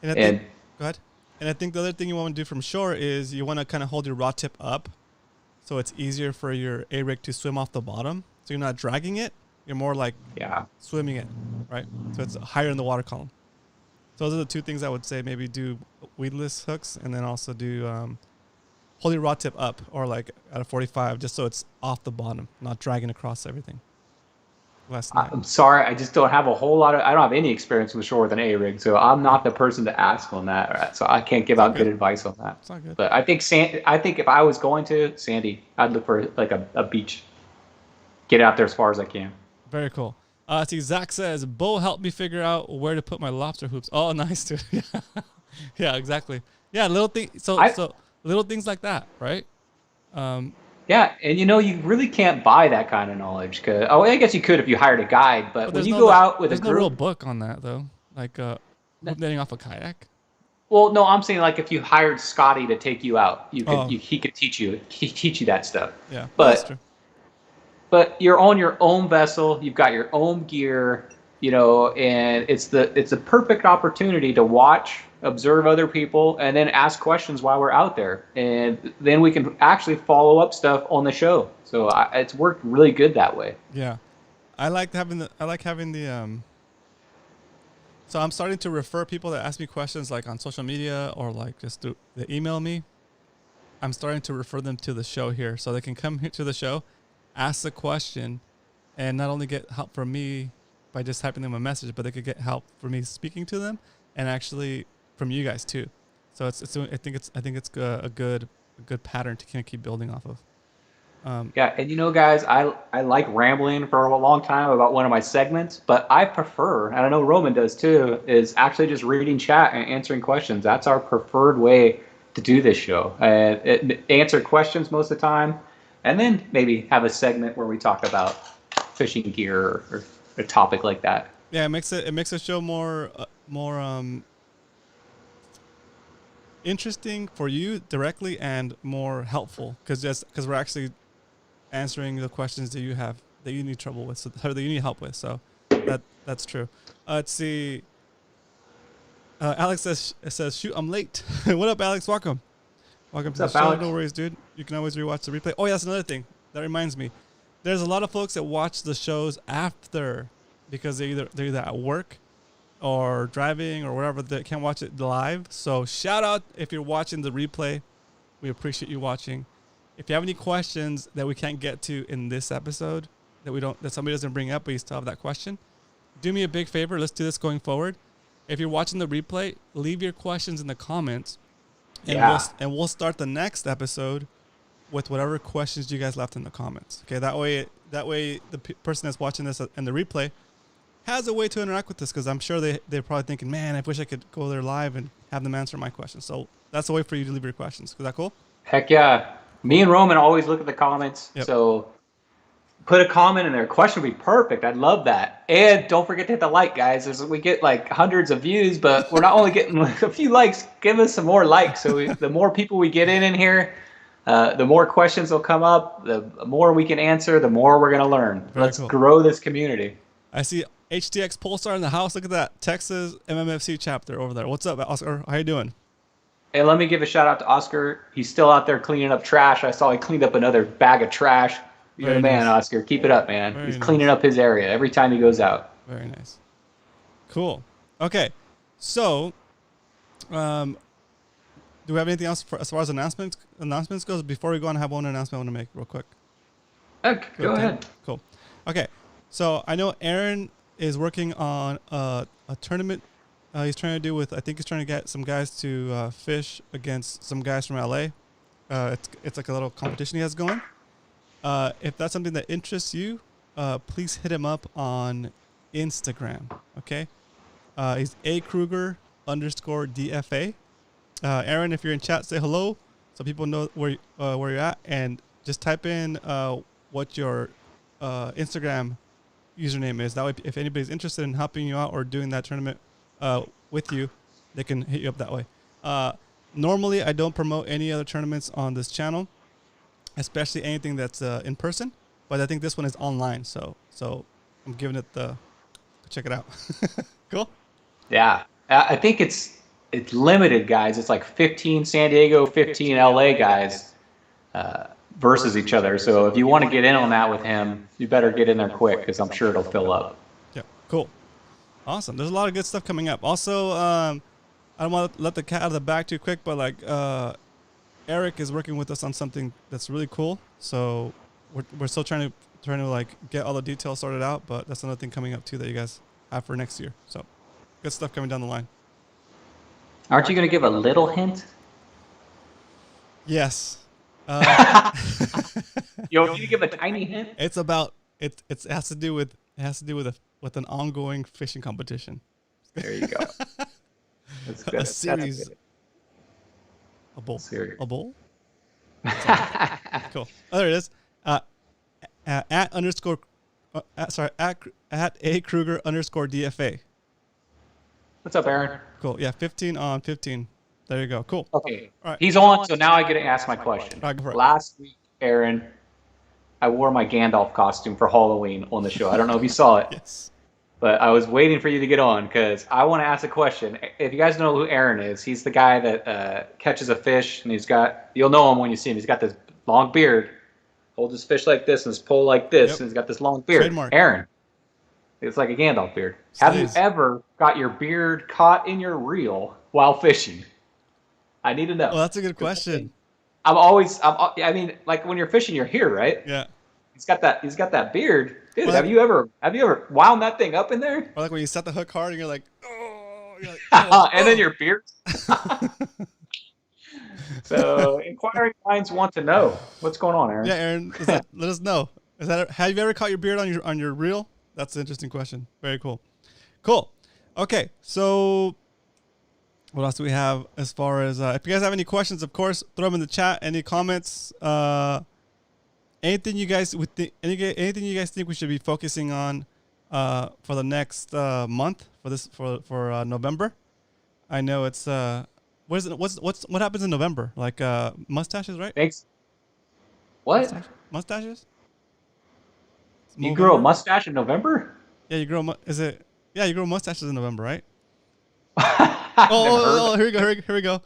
And I think, go ahead. And I think the other thing you want to do from shore is you want to kind of hold your rod tip up, so it's easier for your A-rig to swim off the bottom. So you're not dragging it; you're more like swimming it, right? So it's higher in the water column. So those are the two things I would say. Maybe do weedless hooks, and then also do hold your rod tip up or like at a 45, just so it's off the bottom, not dragging across everything. I'm sorry, I just don't have a whole lot of, I don't have any experience with shore with an A-rig, so I'm not the person to ask on that. Right? So I can't give out good advice on that. It's not good. But I think if I was going to sandy, I'd look for like a beach. Get out there as far as I can. Very cool. See, Zach says, Bo helped me figure out where to put my lobster hoops. Oh, nice, dude. Yeah, exactly. Yeah, little things. So little things like that, right? Yeah, and you really can't buy that kind of knowledge. I guess you could if you hired a guide, but when you go out with a group, there's no real book on that though, like hoop netting off a kayak. Well, no, I'm saying like if you hired Scotty to take you out, he could teach you that stuff. Yeah, that's true. But you're on your own vessel, you've got your own gear, and it's the perfect opportunity to watch, observe other people, and then ask questions while we're out there, and then we can actually follow up stuff on the show. So it's worked really good that way. Yeah, I like having the. So I'm starting to refer people that ask me questions like on social media or like just they email me. I'm starting to refer them to the show here, so they can come here to the show, ask the question, and not only get help from me by just typing them a message, but they could get help from me speaking to them, and actually from you guys too. So I think it's a good pattern to kind of keep building off of. Yeah, and guys, I like rambling for a long time about one of my segments, but I prefer, and I know Roman does too, is actually just reading chat and answering questions. That's our preferred way to do this show. Answer questions most of the time, and then maybe have a segment where we talk about fishing gear or a topic like that. Yeah, it makes the show more interesting for you directly and more helpful because we're actually answering the questions that you have that you need trouble with, or that you need help with. So that's true. Let's see. Alex says, shoot, I'm late. What up, Alex? Welcome to the show. Alex? No worries, dude. You can always rewatch the replay. Oh, yeah, that's another thing. That reminds me. There's a lot of folks that watch the shows after because they're either at work or driving or whatever. They can't watch it live. So shout out if you're watching the replay. We appreciate you watching. If you have any questions that we can't get to in this episode that somebody doesn't bring up, but you still have that question, do me a big favor. Let's do this going forward. If you're watching the replay, leave your questions in the comments, and we'll start the next episode with whatever questions you guys left in the comments. Okay, that way the person that's watching this in the replay has a way to interact with this, because I'm sure they're probably thinking, man, I wish I could go there live and have them answer my questions. So that's a way for you to leave your questions. Is that cool? Heck yeah. Me and Roman always look at the comments. Yep. So put a comment in there. Question would be perfect. I'd love that. And don't forget to hit the like, guys. We get like hundreds of views, but we're not only getting a few likes. Give us some more likes. So the more people we get in here, The more questions will come up, the more we can answer, the more we're going to learn. Very Let's cool. grow this community. I see HTX Polestar in the house. Look at that. Texas MMFC chapter over there. What's up, Oscar? How you doing? Hey, let me give a shout out to Oscar. He's still out there cleaning up trash. I saw he cleaned up another bag of trash. You're the man, nice. Oscar. Keep it up, man. Very He's nice. cleaning up his area every time he goes out. Very nice. Cool. Okay. So, do we have anything else as far as announcements goes? Before we go on, I have one announcement I want to make real quick. Okay, go ahead. Cool. Okay. So I know Aaron is working on a tournament. He's trying to do with. I think he's trying to get some guys to fish against some guys from LA. It's like a little competition he has going. If that's something that interests you, please hit him up on Instagram. Okay. He's @AKruger_DFA. Aaron, if you're in chat, say hello so people know where you're at, and just type in what your Instagram username is. That way, if anybody's interested in helping you out or doing that tournament with you, they can hit you up that way. Normally, I don't promote any other tournaments on this channel, especially anything that's in person. But I think this one is online, so I'm giving it check it out. Cool. Yeah, I think it's limited, guys. It's like 15 San Diego, 15 LA guys versus each other. So if you want to get in on that with him, you better get in there quick because I'm sure it'll fill up. Yeah, cool. Awesome. There's a lot of good stuff coming up. Also, I don't want to let the cat out of the bag too quick, but like Eric is working with us on something that's really cool. So we're still trying to like get all the details sorted out, but that's another thing coming up too that you guys have for next year. So good stuff coming down the line. Aren't you going to give a little hint? Yes. You want me to give a tiny hint? It's about it has to do with an ongoing fishing competition. There you go. That's good. A series. That's good. A bowl. Series. A bowl? Cool. Oh, there it is. At @AKruger_DFA. What's up, Aaron? Cool. Yeah, 15 on 15. There you go. Cool. Okay. All right. He's on, so now I get to ask my question. All right, go for it. Last week, Aaron, I wore my Gandalf costume for Halloween on the show. I don't know if you saw it. Yes. But I was waiting for you to get on because I want to ask a question. If you guys know who Aaron is, he's the guy that catches a fish, and you'll know him when you see him. He's got this long beard, holds his fish like this and his pole like this, and he's got this long beard. Trademark. Aaron, it's like a Gandalf beard. Have you ever got your beard caught in your reel while fishing? I need to know. Well, that's a good question. I mean, like when you're fishing, you're here, right? Yeah. He's got that beard. Dude, Well, have you ever wound that thing up in there? Or like when you set the hook hard and you're like, oh, and then your beard. So inquiring minds want to know what's going on, Aaron. Yeah, Aaron, let us know. Have you ever caught your beard on your reel? That's an interesting question. Very cool. Cool. Okay, so what else do we have as far as if you guys have any questions, of course, throw them in the chat. Any comments? Anything you guys anything you guys think we should be focusing on for the next month for November? I know it's what happens in November? Like mustaches, right? Thanks. What? Mustaches? You grow a mustache in November? Yeah, you grow. You grow mustaches in November, right? Here we go.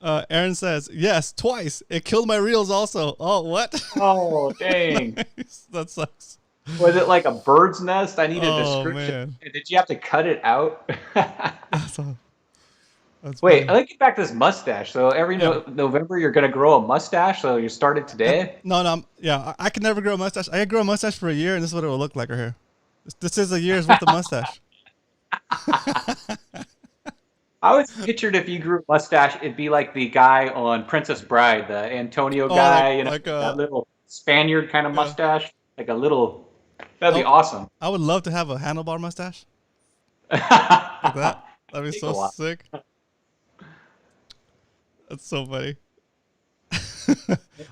Aaron says, yes, twice. It killed my reels also. Oh, what? Oh, dang. Nice. That sucks. Was it like a bird's nest? I need a description. Man. Did you have to cut it out? That's Wait, funny. let's get back to this mustache. So every November you're going to grow a mustache, so you started today? No, I can never grow a mustache. I can grow a mustache for a year, and this is what it will look like right here. This is a year's worth of mustache. I always pictured if you grew a mustache, it'd be like the guy on Princess Bride, the Antonio guy, that little Spaniard kind of mustache, like a little. That'd be awesome. I would love to have a handlebar mustache. Like that. That'd be so sick. That's so funny.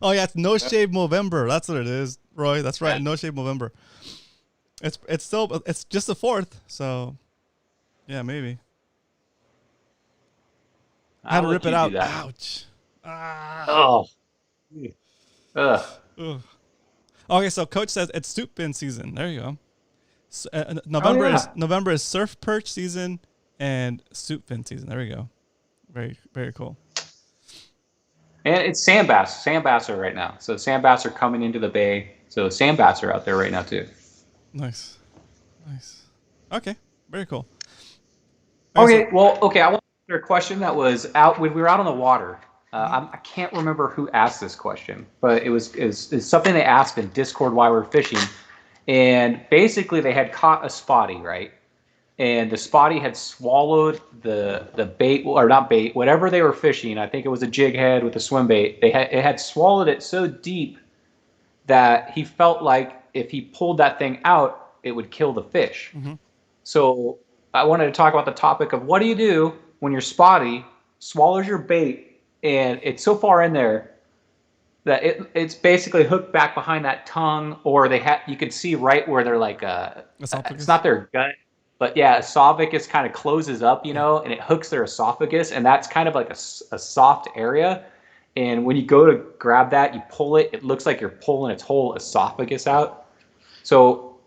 Oh yeah, it's No Shave Movember. That's what it is, Roy. That's right. No Shave Movember. It's just the 4th, so yeah, maybe. I had to rip it out. Ouch. Oh, Ugh. Ugh. Okay, so Coach says it's soup bin season. There you go. Oh yeah. November is surf perch season and soup fin season. There we go. Very very cool. And it's sand bass. Sand bass are right now. So sand bass are coming into the bay. So sand bass are out there right now too. Nice, nice. Okay, very cool. Okay, Okay. so Well, okay. I want to answer a question that was out when we were out on the water. I can't remember who asked this question, but it's something they asked in Discord while we were fishing, and basically they had caught a spotty, right? And the spotty had swallowed the bait, or not bait, whatever they were fishing. I think it was a jig head with a swim bait. It had swallowed it so deep that he felt like if he pulled that thing out, it would kill the fish. So I wanted to talk about the topic of what do you do when your spotty swallows your bait and it's so far in there that it's basically hooked back behind that tongue, or you can see right where they're like it's esophagus. not their gut, but yeah, esophagus kind of closes up, Yeah. and it hooks their esophagus, and that's kind of like a soft area. And when you go to grab that, you pull it, it looks like you're pulling its whole esophagus out. So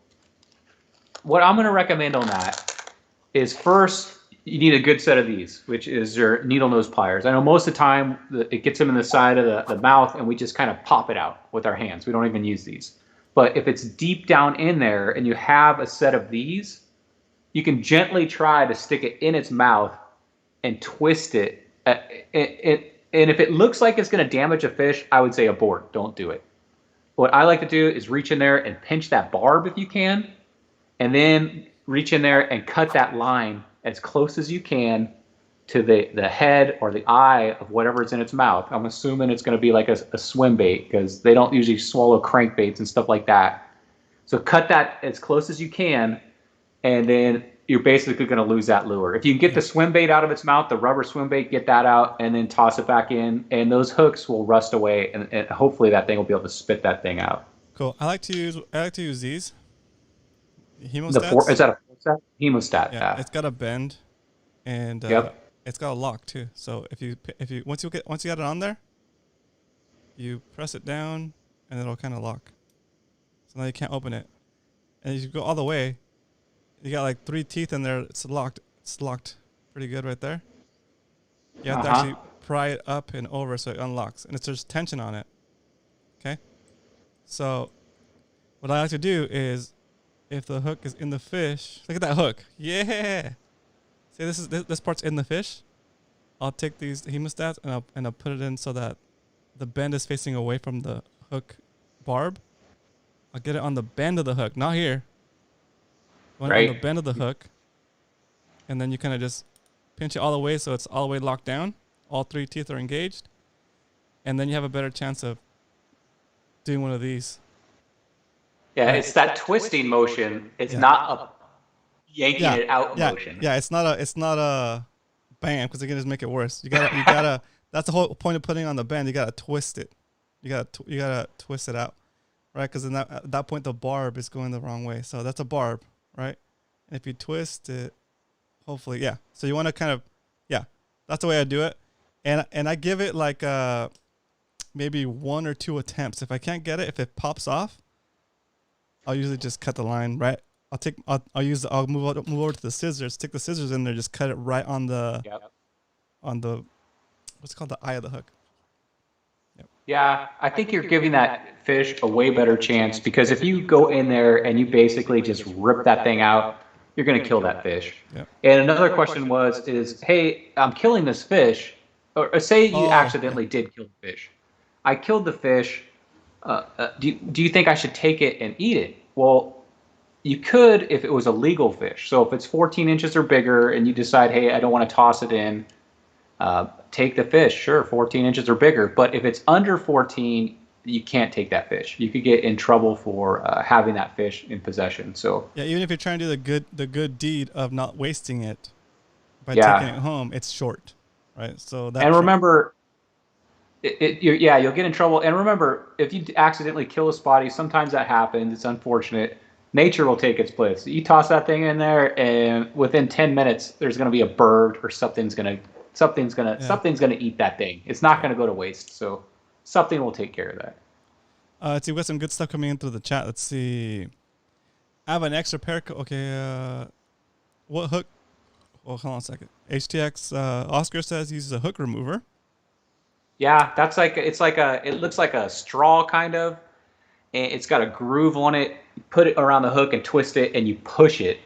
what I'm going to recommend on that is first you need a good set of these, which is your needle nose pliers. I know most of the time it gets them in the side of the mouth and we just kind of pop it out with our hands. We don't even use these. But if it's deep down in there and you have a set of these, you can gently try to stick it in its mouth and twist it. And if it looks like it's going to damage a fish, I would say abort. Don't do it. What I like to do is reach in there and pinch that barb if you can, and then reach in there and cut that line as close as you can to the head or the eye of whatever's in its mouth. I'm assuming it's going to be like a swim bait because they don't usually swallow crankbaits and stuff like that. So cut that as close as you can, and then you're basically going to lose that lure. If you can get the swim bait out of its mouth, the rubber swim bait, get that out, and then toss it back in, and those hooks will rust away, and hopefully that thing will be able to spit that thing out. Cool. I like to use these Is hemostats. that a hemostat? Yeah, Yeah. it's got a bend and Yep. it's got a lock too. So if you once you got it on there, you press it down and it'll kind of lock. So now you can't open it. And as you go all the way, you got like 3 teeth in there. It's locked. It's locked pretty good right there. You have to actually pry it up and over so it unlocks, and there's tension on it. Okay. So what I like to do is, if the hook is in the fish, look at that hook. Yeah. See, this part's in the fish. I'll take these hemostats and I'll put it in so that the bend is facing away from the hook barb. I'll get it on the bend of the hook, not here. On the bend of the hook, and then you kind of just pinch it all the way so it's all the way locked down. All 3 teeth are engaged, and then you have a better chance of doing one of these. Yeah, it's that twisting motion. It's not a yanking it out motion. Yeah, it's not a bam, because it can just make it worse. You gotta. That's the whole point of putting on the bend. You gotta twist it. You gotta twist it out, right? Because at that point the barb is going the wrong way. So that's a barb, right? And if you twist it, hopefully, yeah. So you want to kind of, yeah, that's the way I do it. And I give it like maybe 1 or 2 attempts. If I can't get it, if it pops off, I'll usually just cut the line, right? I'll move over to the scissors, stick the scissors in there, just cut it right on the what's it called, the eye of the hook. Yep. Yeah, I think you're giving that fish a way better chance, because if you go in there and you basically just rip that thing out, you're going to kill that fish. Yep. And another question is, hey, I'm killing this fish, or say you accidentally did kill the fish. I killed the fish. Do you think I should take it and eat it? Well, you could if it was a legal fish. So if it's 14 inches or bigger and you decide, hey, I don't want to toss it in, take the fish. Sure, 14 inches or bigger. But if it's under 14, you can't take that fish. You could get in trouble for having that fish in possession. So yeah, even if you're trying to do the good deed of not wasting it by taking it home, it's short, right? So that. And remember, you'll get in trouble. And remember, if you accidentally kill a spotty, sometimes that happens. It's unfortunate. Nature will take its place. You toss that thing in there, and within 10 minutes, there's going to be a bird or something's going to eat that thing. It's not going to go to waste. So something will take care of that. Let's see, we got some good stuff coming in through the chat. Let's see. I have an extra pair. Okay, what hook? Oh, hold on a second. HTX Oscar says he uses a hook remover. Yeah, that's like it looks like a straw kind of, and it's got a groove on it. You put it around the hook and twist it, and you push it.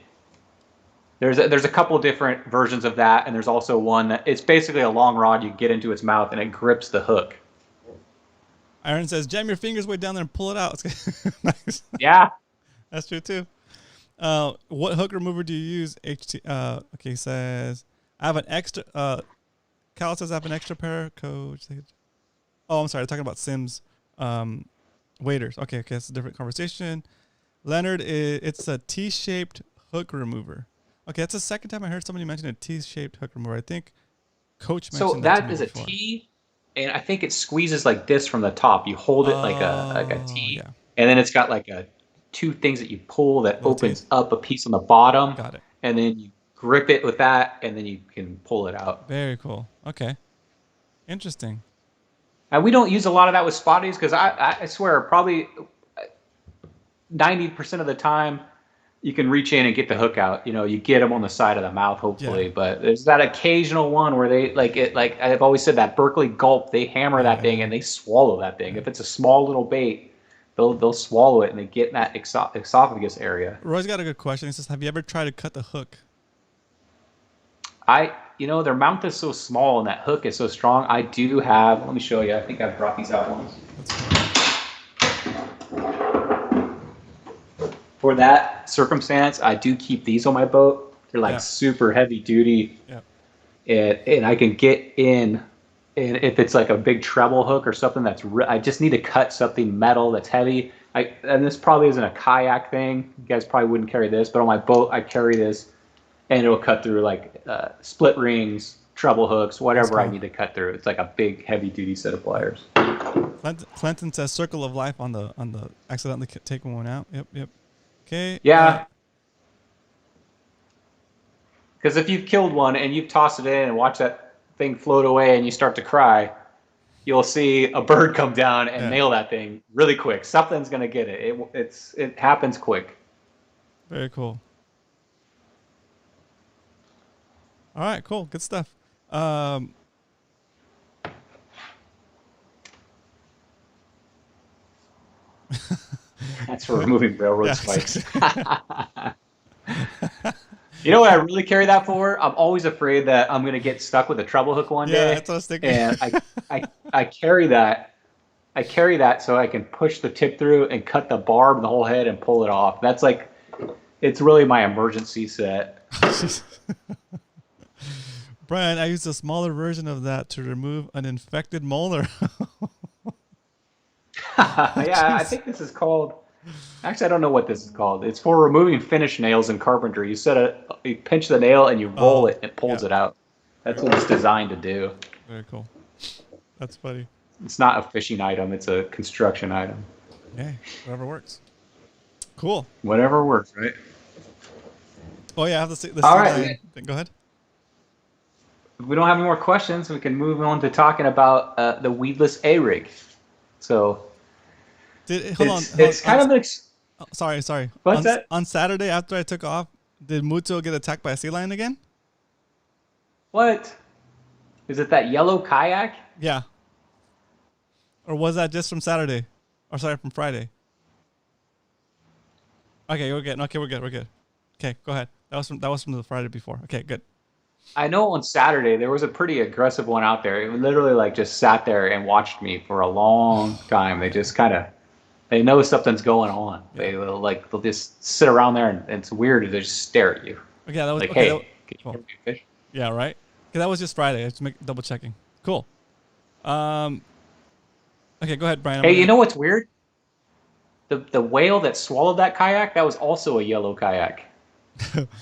There's a couple different versions of that, and there's also one that it's basically a long rod you get into its mouth, and it grips the hook. Aaron says, jam your fingers way down there and pull it out. Nice. Yeah. That's true too. What hook remover do you use? Okay, he says, I have an extra, Cal says I have an extra pair. Coach. Oh, I'm sorry. I'm talking about Sims waders. Okay, it's a different conversation. Leonard, it's a T-shaped hook remover. Okay, that's the second time I heard somebody mention a T-shaped hook remover. I think Coach mentioned So that is before. a T, and I think it squeezes like this from the top. You hold it like a T, yeah. and then it's got like two things that you pull that Little opens teeth. up a piece on the bottom. Got it. And then you grip it with that, and then you can pull it out. Very cool. Okay. Interesting. And we don't use a lot of that with spotties because I swear probably 90% of the time you can reach in and get the hook out. You know, you get them on the side of the mouth, hopefully. Yeah. But there's that occasional one where they like I've always said that Berkeley gulp. They hammer that thing and they swallow that thing. If it's a small little bait, they'll swallow it and they get in that esophagus area. Roy's got a good question. He says, "Have you ever tried to cut the hook?" Their mouth is so small and that hook is so strong. I do have. Let me show you. I think I've brought these out once. For that circumstance, I do keep these on my boat. They're like super heavy duty. Yeah. And I can get in, and if it's like a big treble hook or something I just need to cut something metal that's heavy. And this probably isn't a kayak thing. You guys probably wouldn't carry this, but on my boat I carry this, and it'll cut through like split rings, treble hooks, whatever I need to cut through. It's like a big heavy duty set of pliers. Clinton says circle of life on the accidentally taking one out. Yep. Okay. Yeah. Because if you've killed one and you've tossed it in and watched that thing float away and you start to cry, you'll see a bird come down and nail that thing really quick. Something's gonna get it. It happens quick. Very cool. All right, cool, good stuff. That's for removing railroad spikes. You know what I really carry that for? I'm always afraid that I'm gonna get stuck with a treble hook one day. Yeah, that's what I was thinking. And I carry that. I carry that so I can push the tip through and cut the barb and the whole head and pull it off. That's like, it's really my emergency set. Brian, I used a smaller version of that to remove an infected molar. Yeah, I think this is called. Actually, I don't know what this is called. It's for removing finish nails in carpentry. You pinch the nail and you roll it and it pulls it out. That's what it's designed to do. Very cool. That's funny. It's not a fishing item. It's a construction item. Yeah, whatever works. Cool. Whatever works, right? Oh yeah, I have the All right. Go ahead. If we don't have any more questions, we can move on to talking about the weedless A-rig. So hold on. It's kind of sorry. What's that? On Saturday after I took off, did Muto get attacked by a sea lion again? What? Is it that yellow kayak? Yeah. Or was that just from Saturday? Or sorry, from Friday? Okay, we're good. Okay, we're good. Okay, go ahead. That was from the Friday before. Okay, good. I know on Saturday there was a pretty aggressive one out there. It literally like just sat there and watched me for a long time. They just they know something's going on. Yeah. They'll just sit around there and it's weird. They just stare at you. Okay, that was like, okay, hey, can you give me a fish? Yeah, right. Okay, that was just Friday. I just double checking. Cool. Okay, go ahead, Brian. Hey, you know what's weird? The whale that swallowed that kayak, that was also a yellow kayak.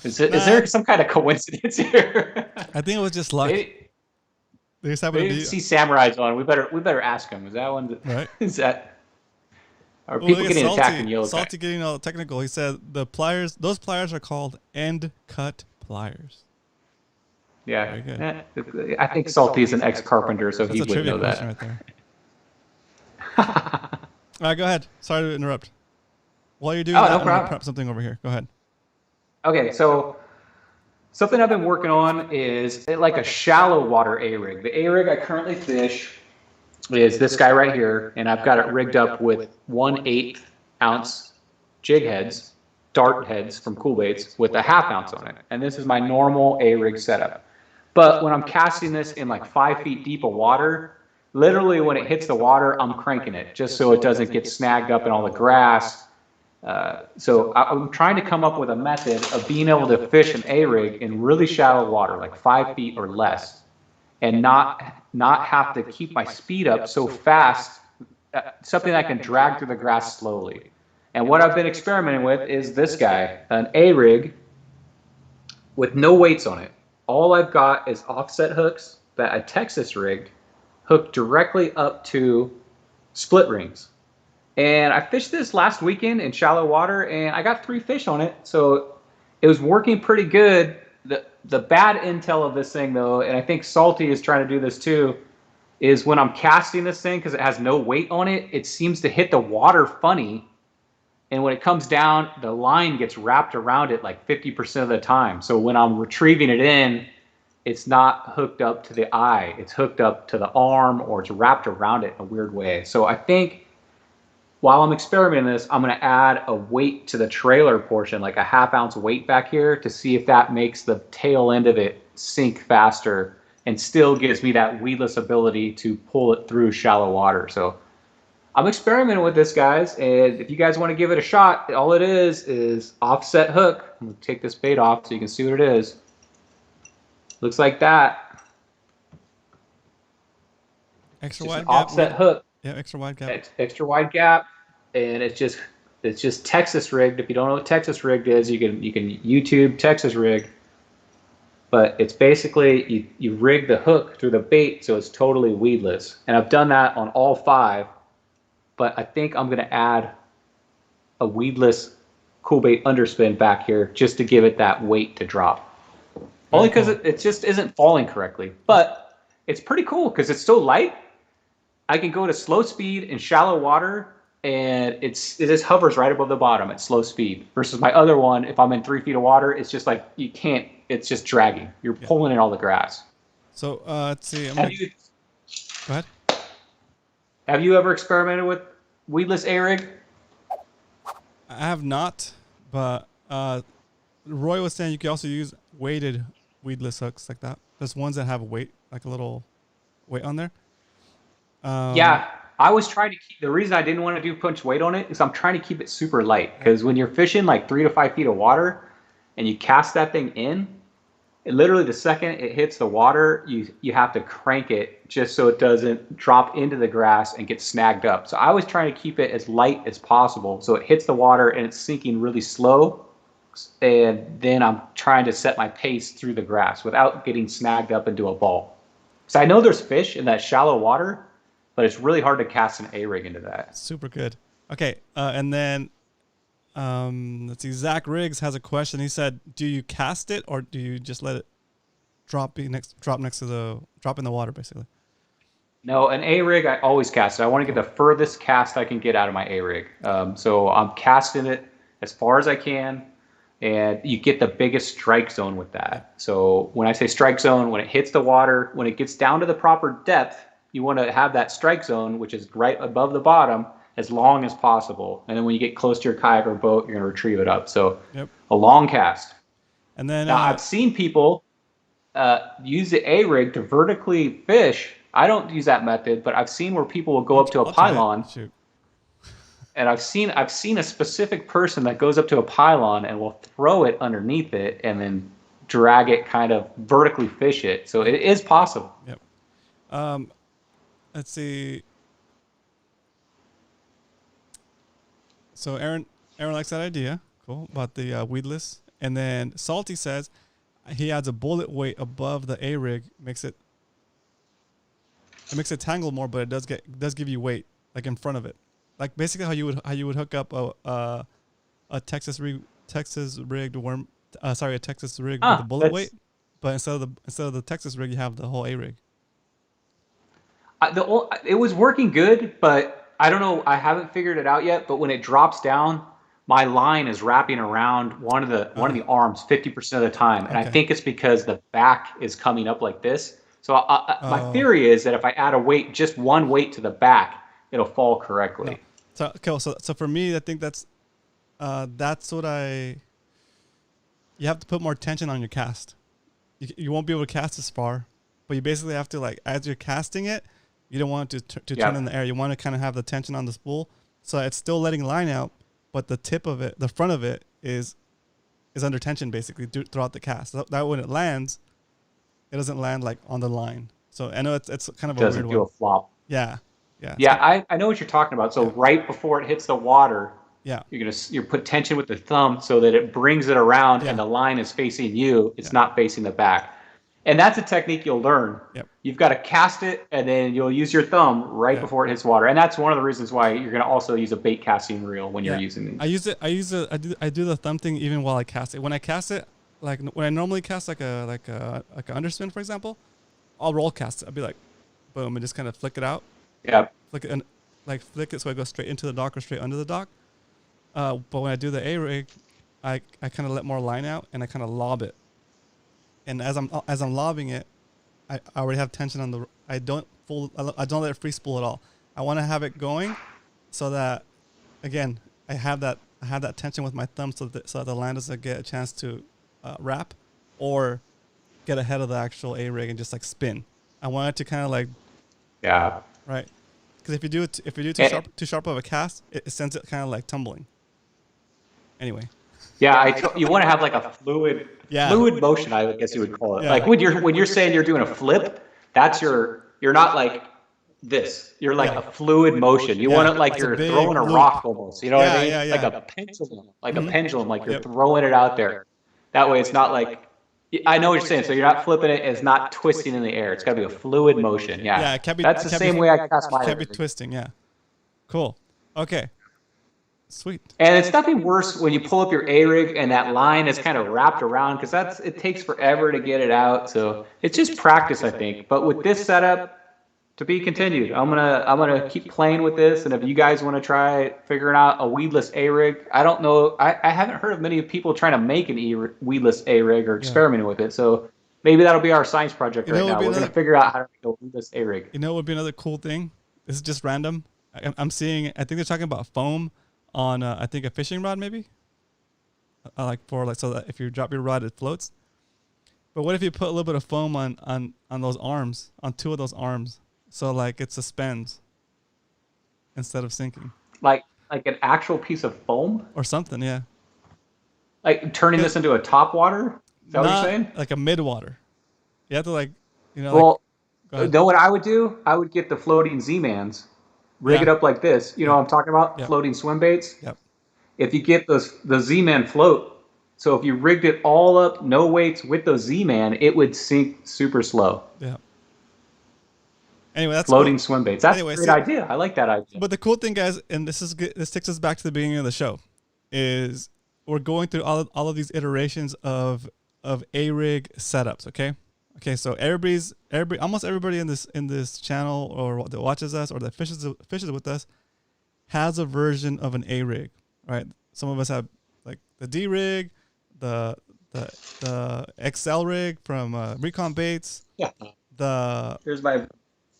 Is there some kind of coincidence here? I think it was just luck. They just happened to see samurais on. We better ask him. Is that one? Right. Is that? Are people getting attacked in yellow? Salty getting all technical. He said those pliers are called end cut pliers. Yeah, I think Salty is an ex-carpenter, so he would know that. Right there. All right, go ahead. Sorry to interrupt. While you're doing Oh, that, no I'm gonna problem. prep something over here. Go ahead. Okay, so something I've been working on is like a shallow water A-rig. The A-rig I currently fish is this guy right here, and I've got it rigged up with 1/8 ounce jig heads, dart heads from Cool Baits with a 1/2 ounce on it. And this is my normal A-rig setup. But when I'm casting this in like 5 feet deep of water, literally when it hits the water, I'm cranking it just so it doesn't get snagged up in all the grass. So I'm trying to come up with a method of being able to fish an A-rig in really shallow water, like 5 feet or less, and not have to keep my speed up so fast, something that can drag through the grass slowly. And what I've been experimenting with is this guy, an A-rig with no weights on it. All I've got is offset hooks that I Texas rigged, hooked directly up to split rings. And I fished this last weekend in shallow water, and I got 3 fish on it, so it was working pretty good. The bad intel of this thing, though, and I think Salty is trying to do this too, is when I'm casting this thing, because it has no weight on it, it seems to hit the water funny, and when it comes down, the line gets wrapped around it like 50% of the time. So when I'm retrieving it in, it's not hooked up to the eye. It's hooked up to the arm, or it's wrapped around it in a weird way. So I think while I'm experimenting this, I'm going to add a weight to the trailer portion, like a 1/2 ounce weight back here, to see if that makes the tail end of it sink faster and still gives me that weedless ability to pull it through shallow water. So I'm experimenting with this, guys, and if you guys want to give it a shot, all it is offset hook. I'm going to take this bait off so you can see what it is. Looks like that. Extra Just wide an gap. offset hook. Yeah, extra wide gap. Extra wide gap, and it's just Texas rigged. If you don't know what Texas rigged is, you can YouTube Texas rig. But it's basically you rig the hook through the bait so it's totally weedless. And I've done that on all 5, but I think I'm going to add a weedless cool bait underspin back here just to give it that weight to drop. Only because it just isn't falling correctly. But it's pretty cool because it's so light. I can go to slow speed in shallow water, and it just hovers right above the bottom at slow speed. Versus my other one, if I'm in 3 feet of water, it's just like you can't. It's just dragging. You're pulling in all the grass. So let's see. Go ahead. Have you ever experimented with weedless A-rig? I have not, but Roy was saying you can also use weighted weedless hooks like that. There's ones that have a weight, like a little weight on there. Yeah, I was trying to keep. The reason I didn't want to do punch weight on it is I'm trying to keep it super light, because when you're fishing like 3 to 5 feet of water and you cast that thing in, literally the second it hits the water, you have to crank it just so it doesn't drop into the grass and get snagged up. So I was trying to keep it as light as possible so it hits the water and it's sinking really slow, and then I'm trying to set my pace through the grass without getting snagged up into a ball. So I know there's fish in that shallow water, but it's really hard to cast an A-rig into that. Super good. Okay, and then let's see. Zach Riggs has a question. He said, "Do you cast it or do you just let it drop in the water, basically?" No, an A-rig I always cast it. I want to get the furthest cast I can get out of my A-rig. So I'm casting it as far as I can, and you get the biggest strike zone with that. So when I say strike zone, when it hits the water, when it gets down to the proper depth, you want to have that strike zone, which is right above the bottom, as long as possible. And then when you get close to your kayak or boat, you're going to retrieve it up. So a long cast. And then now I've seen people use the A-rig to vertically fish. I don't use that method, but I've seen where people will go up to a pylon. And I've seen a specific person that goes up to a pylon and will throw it underneath it and then drag it, kind of vertically fish it. So it is possible. Yep. Let's see. So Aaron likes that idea. Cool. About the weedless. And then Salty says he adds a bullet weight above the A-rig, makes it tangle more, but it does give you weight, like in front of it. Like basically how you would hook up a Texas rigged worm, a Texas rig with a bullet weight, but instead of the Texas rig, you have the whole A-rig. It was working good, but I don't know. I haven't figured it out yet, but when it drops down, my line is wrapping around one of the arms 50% of the time, and I Okay. think it's because the back is coming up like this. So my Oh, theory is that if I add a weight, just one weight to the back, it'll fall no. correctly. So okay, so for me, I think that's what I. You have to put more tension on your cast. You won't be able to cast as far, but you basically have to like as you're casting it, you don't want it to turn Yeah, in the air. You want to kind of have the tension on the spool, so it's still letting line out, but the tip of it, the front of it, is under tension basically throughout the cast. So that when it lands, it doesn't land like on the line. So I know it's kind of a weird doesn't do a one. flop. Yeah, yeah, it's Yeah, kind I know what you're talking about. So yeah, right before it hits the water, yeah, you put tension with the thumb so that it brings it around and yeah, the line is facing you. yeah, It's not facing the back. And that's a technique you'll learn. yep, You've got to cast it and then you'll use your thumb right yeah. before it hits water. And that's one of the reasons why you're going to also use a bait casting reel when you're Yeah, using I these. use it. I use it. I do the thumb thing even while I cast it. When I cast it, like when I normally cast like an underspin, for example, I'll roll cast it. I'll be like, boom, and just kind of flick it out, Yeah. flick it, and like flick it so I go straight into the dock or straight under the dock. But when I do the A rig, I kind of let more line out and I kind of lob it. And as I'm lobbing it, I already have tension on the. I don't let it free spool at all. I want to have it going, so that again I have that tension with my thumb so that the line doesn't get a chance to wrap or get ahead of the actual A rig and just like spin. I want it to kind of like Yeah. right because if you do And, too sharp of a cast, it sends it kind of like tumbling. Anyway, yeah, you want to have like a yeah, fluid motion, I guess you would call it. yeah, Like when you're saying you're doing a flip, that's you're not like this. You're like yeah, a fluid motion. You want yeah. it like It's a you're big throwing a loop. rock almost. You know what I Yeah, mean? yeah, Like yeah. a pendulum, Hmm. like you're Yep. throwing it out there. That way, it's not like I know what you're saying. So you're not flipping it. It's not twisting in the air. It's got to be a fluid motion. Yeah, Yeah, it can't be. that's It the can't be. same way I cast my Can't be rig. twisting. Yeah. Cool. Okay. Sweet. And it's nothing worse when you pull up your A rig and that line is kind of wrapped around because it takes forever to get it out. So it's just practice, I think. But with this setup, to be continued. I'm gonna keep playing with this, and if you guys want to try figuring out a weedless A rig, I don't know. I haven't heard of many people trying to make an weedless A rig or Yeah. experimenting with it. So maybe that'll be our science project You know right what would now. be We're gonna another. figure out how to make a weedless A rig. You know what would be another cool thing? This is just random. I'm seeing. I think they're talking about foam on. I think a fishing rod maybe. Like for like so that if you drop your rod it floats. But what if you put a little bit of foam on those arms, on two of those arms, so like it suspends instead of sinking Like an actual piece of foam, or something? Yeah. like turning 'Cause this into a top water. Is that what you're not saying? like a mid water. You have to like, like Well, go ahead. know what I would do? I would get the floating Z-mans, rig Yeah. it up like this. You know Yep. what I'm talking about? Yep. Floating swim baits. Yep. If you get the Z-Man float, so if you rigged it all up, no weights with the Z-Man, it would sink super slow. Yep. Anyway, that's cool. Floating swim baits. That's a Anyway, great see, idea. I like that idea. but the cool thing, guys, and this is good, this takes us back to the beginning of the show, is we're going through all of these iterations of A rig setups. Okay. So almost everybody in this channel or that watches us or that fishes with us has a version of an A rig, right? Some of us have like the D rig, the the XL rig from Recon Baits, Yeah. the Here's my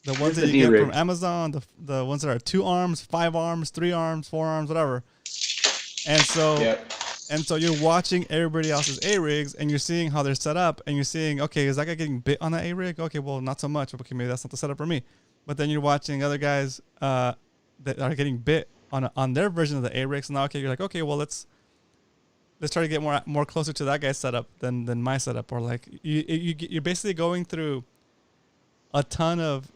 the ones here's that the you D get from rig. Amazon, the ones that are 2 arms, 5 arms, 3 arms, 4 arms, whatever. And so Yep. you're watching everybody else's A rigs and you're seeing how they're set up and you're seeing, okay, is that guy getting bit on that A rig? Okay, well, not so much. Okay, maybe that's not the setup for me. But then you're watching other guys that are getting bit on their version of the A rig. So now, okay, you're like, okay, well, let's try to get more closer to that guy's setup than my setup. Or like you're basically going through a ton of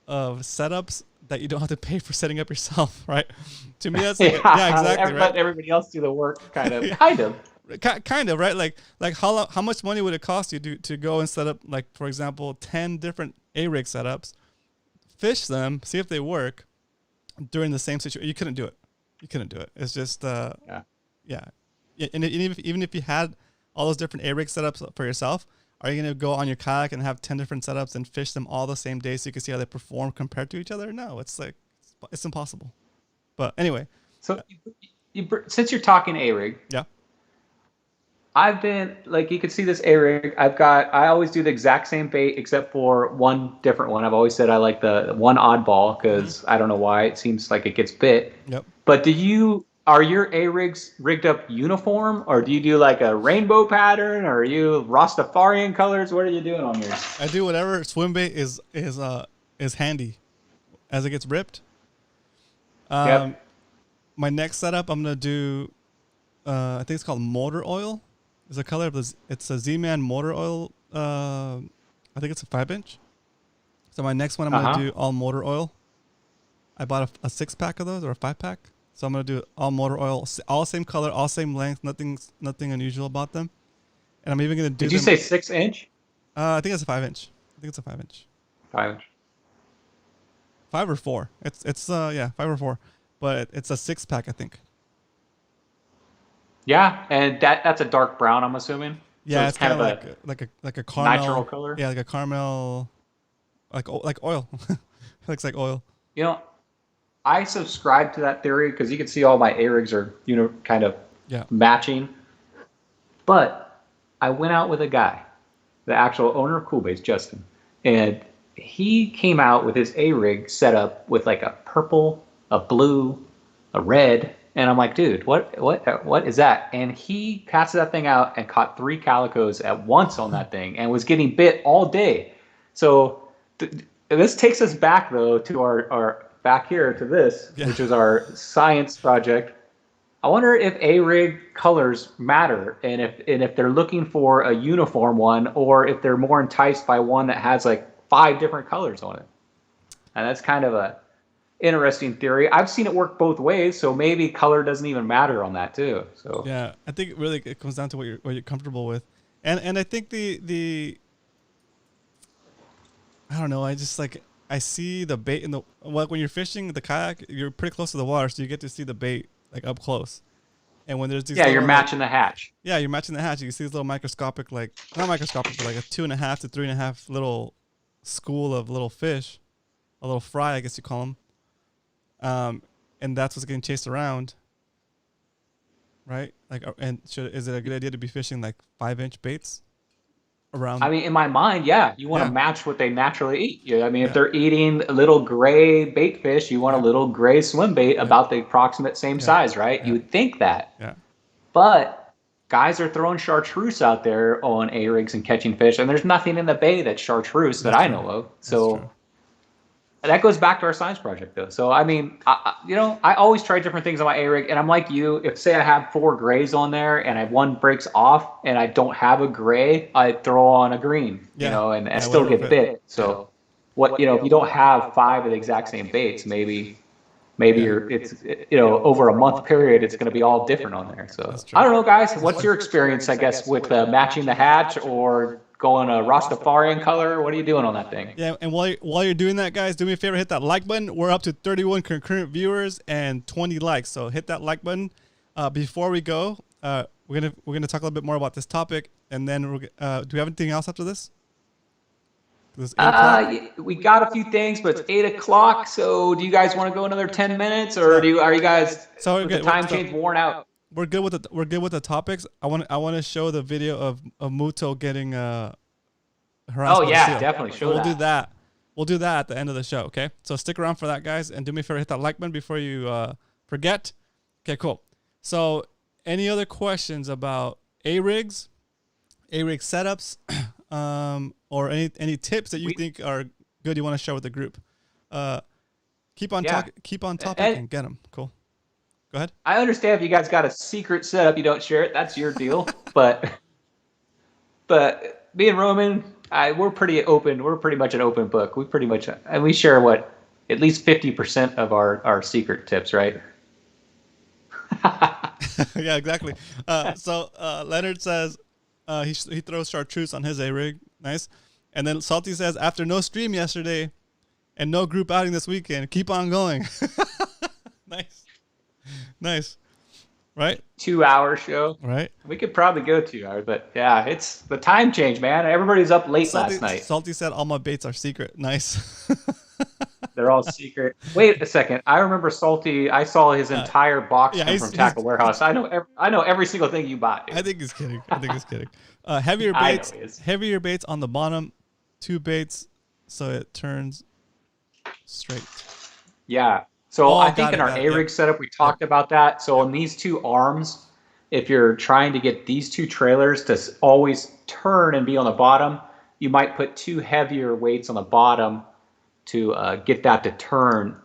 setups that you don't have to pay for setting up yourself, right? To me, that's like, yeah, exactly, Let right? everybody else do the work, kind of. Yeah. Kind of. Kind of, right? Like how much money would it cost you to go and set up, like, for example, 10 different A rig setups, fish them, see if they work during the same situation? You couldn't do it. It's just Yeah. yeah. And even if you had all those different A rig setups for yourself, are you going to go on your kayak and have 10 different setups and fish them all the same day so you can see how they perform compared to each other? No, it's like, it's impossible. But anyway, So since you're talking A-rig, yeah. I've been like, you can see this A-rig. I always do the exact same bait except for one different one. I've always said I like the one oddball because I don't know why. It seems like it gets bit. Yep. But are your A-rigs rigged up uniform, or do you do like a rainbow pattern, or are you Rastafarian colors? What are you doing on yours? I do whatever swim bait is handy as it gets ripped. Yep. My next setup, I'm gonna do. I think it's called motor oil. It's a color of this. It's a Z-Man motor oil. I think it's a 5-inch. So my next one, I'm gonna do all motor oil. I bought a 6-pack of those or a 5-pack. So I'm gonna do all motor oil, all same color, all same length. Nothing unusual about them. And I'm even gonna do. Did you say 6-inch? I think it's a 5-inch. I think it's a 5-inch. 5-inch. 5 or 4. It's 5 or 4, but it's a 6-pack, I think. Yeah, and that's a dark brown, I'm assuming. Yeah, so it's kind of like a caramel natural color. Yeah, like a caramel, like oil. Looks like oil. You know, I subscribe to that theory because you can see all my A-rigs are kind of matching. But I went out with a guy, the actual owner of Cool Base, Justin, and he came out with his A-rig set up with like a purple, a blue, a red. And I'm like, dude, what is that? And he passed that thing out and caught 3 calicos at once on that thing and was getting bit all day. So this takes us back, though, to our back here to this, which is our science project. I wonder if A-rig colors matter, and if they're looking for a uniform one, or if they're more enticed by one that has like 5 different colors on it. And that's kind of a interesting theory. I've seen it work both ways, so maybe color doesn't even matter on that too. So yeah, I think really it comes down to what you're comfortable with, and I think the I don't know. I just I see the bait in the when you're fishing the kayak, you're pretty close to the water, so you get to see the bait like up close. And when there's these you're matching the hatch. Yeah, you're matching the hatch. You can see these little microscopic, like not microscopic, but like a 2.5 to 3.5 little school of little fish, a little fry, I guess you call them. And that's what's getting chased around, right? Like, and is it a good idea to be fishing like 5-inch baits around? I mean, in my mind, you want to match what they naturally eat. If they're eating a little gray bait fish, you want a little gray swim bait about the approximate same size, right? You would think that. Yeah. But guys are throwing chartreuse out there on A-rigs and catching fish, and there's nothing in the bay that's chartreuse that I know of. So that goes back to our science project, though. So, I mean, I always try different things on my A-rig, and I'm like you. If, say, I have 4 grays on there and one breaks off and I don't have a gray, I throw on a green, and I still get bit. So, if you don't have 5 of the exact same baits, maybe it's over a month period, it's going to be all different on there. So, I don't know, guys. What's your experience, I guess, with matching the hatch or going a Rastafarian color? What are you doing on that thing? Yeah, and while you're doing that, guys, do me a favor, hit that like button. We're up to 31 concurrent viewers and 20 likes. So hit that like button. Before we go, we're gonna talk a little bit more about this topic, and then do we have anything else after this? We got a few things, but it's 8 o'clock. So do you guys want to go another 10 minutes, or are you guys with the time change worn out? We're good with the topics. I want to show the video of Muto getting harassed. Oh yeah, definitely show that. We'll do that at the end of the show. Okay, so stick around for that, guys, and do me a favor, hit that like button before you forget. Okay, cool. So, any other questions about A-rig setups, or any tips that you think are good you want to share with the group? Keep on topic and get them. Cool. Go ahead. I understand if you guys got a secret setup, you don't share it. That's your deal. but me and Roman, we're pretty open. We're pretty much an open book. We share at least 50% of our secret tips, right? Yeah, exactly. So Leonard says he throws chartreuse on his A-rig. Nice. And then Salty says, after no stream yesterday and no group outing this weekend, keep on going. Nice. Right? 2-hour show. Right. We could probably go 2 hours, but yeah, it's the time change, man. Everybody's up late last night. Salty said all my baits are secret. Nice. They're all secret. Wait a second. I remember Salty. I saw his entire box Yeah, come from Tackle Warehouse. I know every single thing you bought, dude. I think he's kidding. I think he's kidding. Heavier I know baits. he is. Heavier baits on the bottom. 2 baits, so it turns straight. Yeah. So Oh, I think got in it. our Got it. A-rig Yep. setup, we talked about that. So Yep. on these 2 arms, if you're trying to get these 2 trailers to always turn and be on the bottom, you might put 2 heavier weights on the bottom to get that to turn.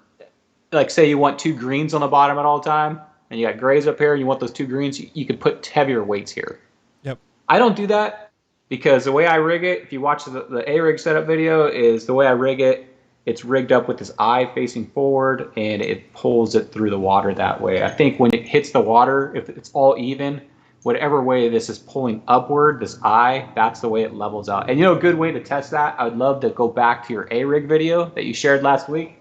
Like say you want 2 greens on the bottom at all time, and you got grays up here, and you want those 2 greens, you could put heavier weights here. Yep. I don't do that because the way I rig it, if you watch the A-rig setup video, is the way I rig it, it's rigged up with this eye facing forward, and it pulls it through the water that way. I think when it hits the water, if it's all even, whatever way this is pulling upward, this eye, that's the way it levels out. And you know a good way to test that? I would love to go back to your A-rig video that you shared last week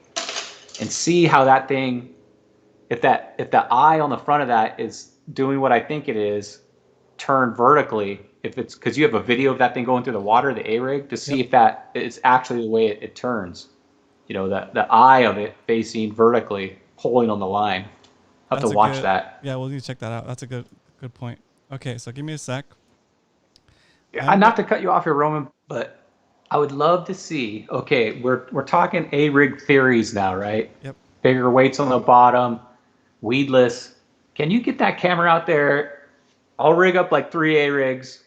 and see how that thing, if the eye on the front of that is doing what I think it is, turn vertically, if it's because you have a video of that thing going through the water, the A-rig, to see if that is actually the way it turns. You know, the eye of it facing vertically, pulling on the line. I'll have to watch that. Yeah, we'll need to check that out. That's a good point. Okay, so give me a sec. Yeah, not to cut you off here, Roman, but I would love to see. Okay, we're talking A-rig theories now, right? Yep. Bigger weights on the bottom, weedless. Can you get that camera out there? I'll rig up like 3 A-rigs.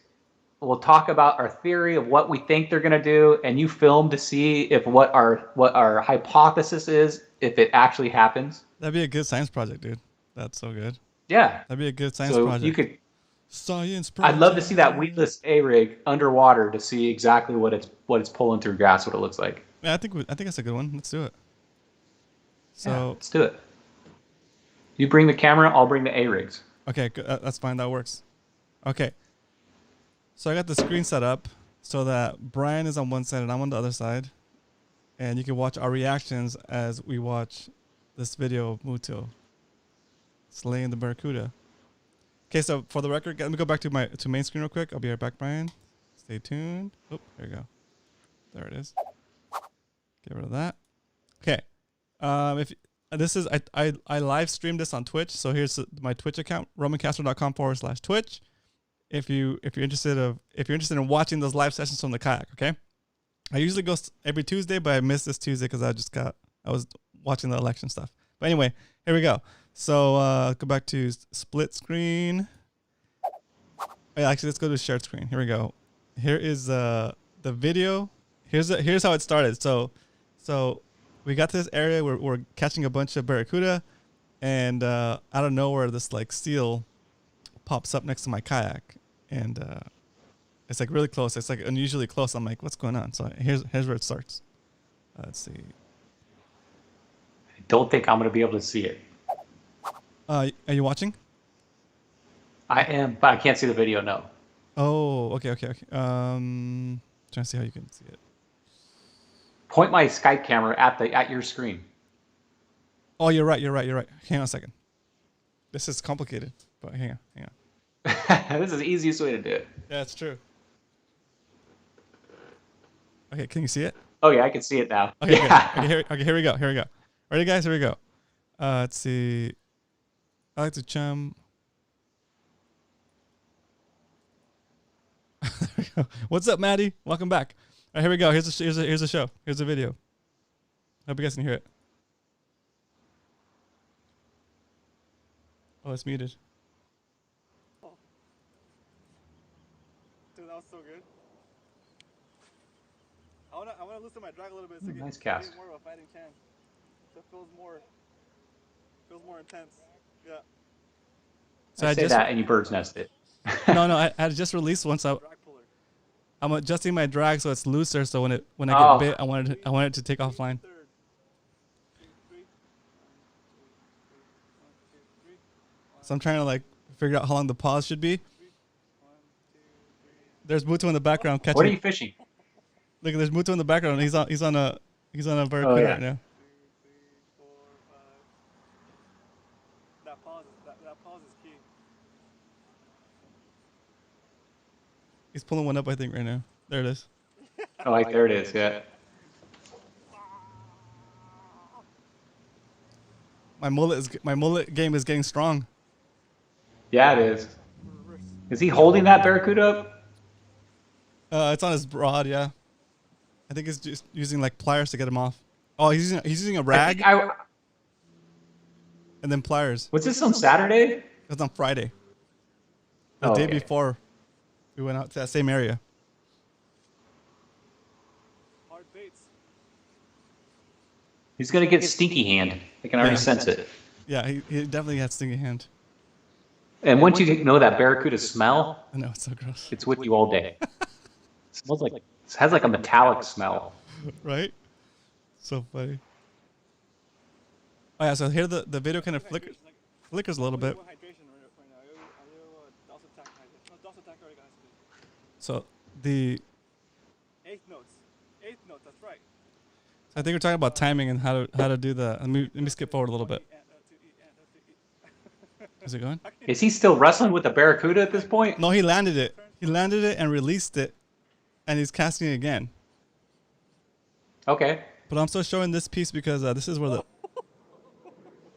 We'll talk about our theory of what we think they're gonna do, and you film to see if what our hypothesis is, if it actually happens. That'd be a good science project, dude. That's so good. Yeah. That'd be a good science So project. you could. Science project. I'd love to see that weedless A-rig underwater to see exactly what it's pulling through grass, what it looks like. Yeah, I think that's a good one. Let's do it. So yeah, let's do it. You bring the camera, I'll bring the A-rigs. Okay, that's fine. That works. Okay. So I got the screen set up so that Brian is on one side and I'm on the other side, and you can watch our reactions as we watch this video of Muto slaying the Barracuda. Okay, so for the record, let me go back to main screen real quick. I'll be right back, Brian. Stay tuned. Oh, there you go. There it is. Get rid of that. Okay. If this is I live streamed this on Twitch, so here's my Twitch account, romancastro.com/Twitch. If you're interested in watching those live sessions from the kayak, okay? I usually go every Tuesday, but I missed this Tuesday because I was watching the election stuff. But anyway, here we go. So go back to split screen. Actually, let's go to shared screen. Here we go. Here is the video. Here's how it started. So we got to this area where we're catching a bunch of barracuda, and out of nowhere, this like seal pops up next to my kayak, and it's like really close. It's like unusually close. I'm like, what's going on? So here's where it starts. Let's see. I don't think I'm going to be able to see it. Are you watching? I am, but I can't see the video. No. Oh, okay. Trying to see how you can see it. Point my Skype camera at your screen. Oh, you're right. Hang on a second. This is complicated, but hang on. This is the easiest way to do it. Yeah, it's true. Okay, can you see it? Oh yeah, I can see it now. Okay, yeah. Okay, here we go. Ready, guys? Here we go. Let's see. I like to chum. There we go. What's up, Maddie? Welcome back. All right, here we go. Here's a show. Here's a video. Hope you guys can hear it. Oh, it's muted. Dude, that was so good. I wanna loosen my drag a little bit so nice cast. More of a fighting chance. So it feels more intense. Yeah. So I say that and you bird's nested. No, I just released one, so I'm adjusting my drag so it's looser. So when I get bit, I wanted it to take offline. So I'm trying to like figure out how long the pause should be. There's Muto in the background catching. What are you fishing? Look, there's Muto in the background. He's on a barracuda right now. That pause is key. He's pulling one up, I think, right now. There it is. Oh, there it is. Yeah. my mullet game is getting strong. Yeah, it is. Is he holding that barracuda up? It's on his rod. Yeah, I think he's just using like pliers to get him off. Oh, he's using a rag and then pliers. Was this on Saturday? It's on Friday. The day before we went out to that same area. Hard baits. He's gonna get stinky hand. I can already sense it. Yeah, he definitely had stinky hand. And once you know that barracuda smell, I know, it's so gross. it's with you all day. It smells like, it has like a metallic smell. Right? So funny. Oh yeah, so here the video kind of flickers a little bit. So the eighth notes, that's right. I think we're talking about timing and how to do the. Let me skip forward a little bit. Is it going? Is he still wrestling with the barracuda at this point? No, he landed it. He landed it and released it, and he's casting it again. Okay. But I'm still showing this piece because this is where the.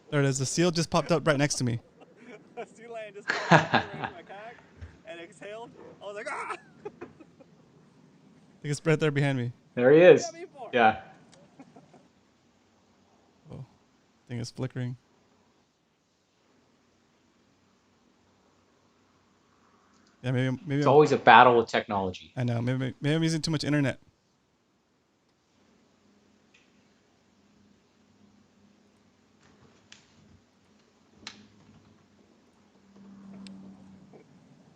There it is. The seal just popped up right next to me. The sea lion just popped up my kayak and exhaled. I was like, ah! I think it's right there behind me. There he is. Yeah. Oh, I think it's flickering. Yeah, maybe. It's always a battle with technology. I know. Maybe I'm using too much internet.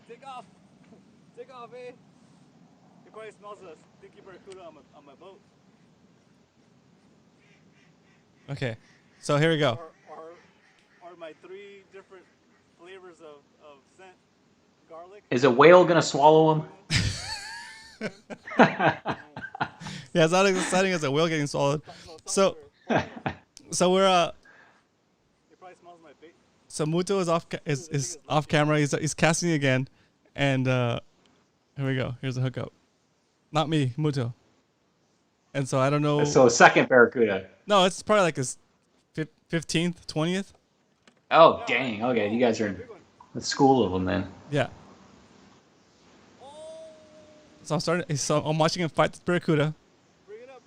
Take off, eh? It probably smells of stinky barracuda on my boat. Okay, so here we go. Or my 3 different flavors of scent. Garlic. Is a whale gonna swallow him? Yeah, it's not as exciting as a whale getting swallowed. So we're It probably smells my bait. So Muto is off camera. He's casting again, and here we go. Here's the hookup. Not me, Muto. And so I don't know. So a second barracuda. No, it's probably like his 15th, 20th. Oh dang! Okay, you guys are in the school of them then. Yeah. So I'm watching him fight the barracuda. Bring it up.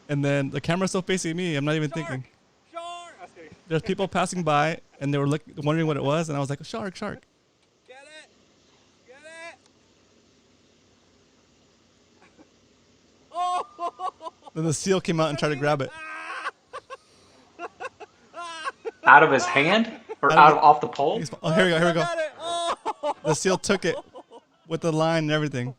And then the camera's still facing me. I'm not even thinking. Shark! There's people passing by, and they were wondering what it was, and I was like, shark. Get it! Oh! Then the seal came out and tried to grab it. Out of his hand or off the pole? Oh, here we go. Got it! Oh! The seal took it with the line and everything.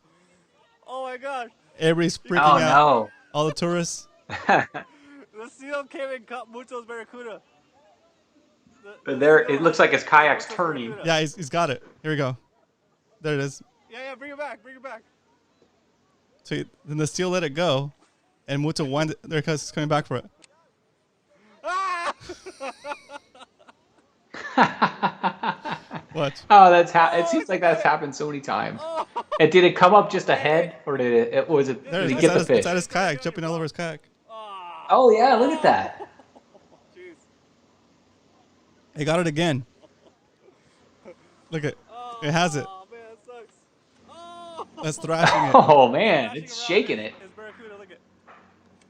Oh my gosh! Everybody's freaking Oh out. no! All the tourists. The seal came and caught Muto's barracuda. There, it looks like his kayak's turning. Yeah, he's got it. Here we go. There it is. Yeah, bring it back. So then the seal let it go, and Muto winded there because it's coming back for it. Ah! What? Oh, it seems like that's happened so many times. And did it come up just ahead, or did it There did it he is. get the It's fish? at his kayak, jumping all over his kayak. Oh yeah, look at that. Jeez. He got it again. Look it has it. Oh man, that sucks. Oh! That's thrashing it. Oh man, it's shaking it. His barracuda, look at.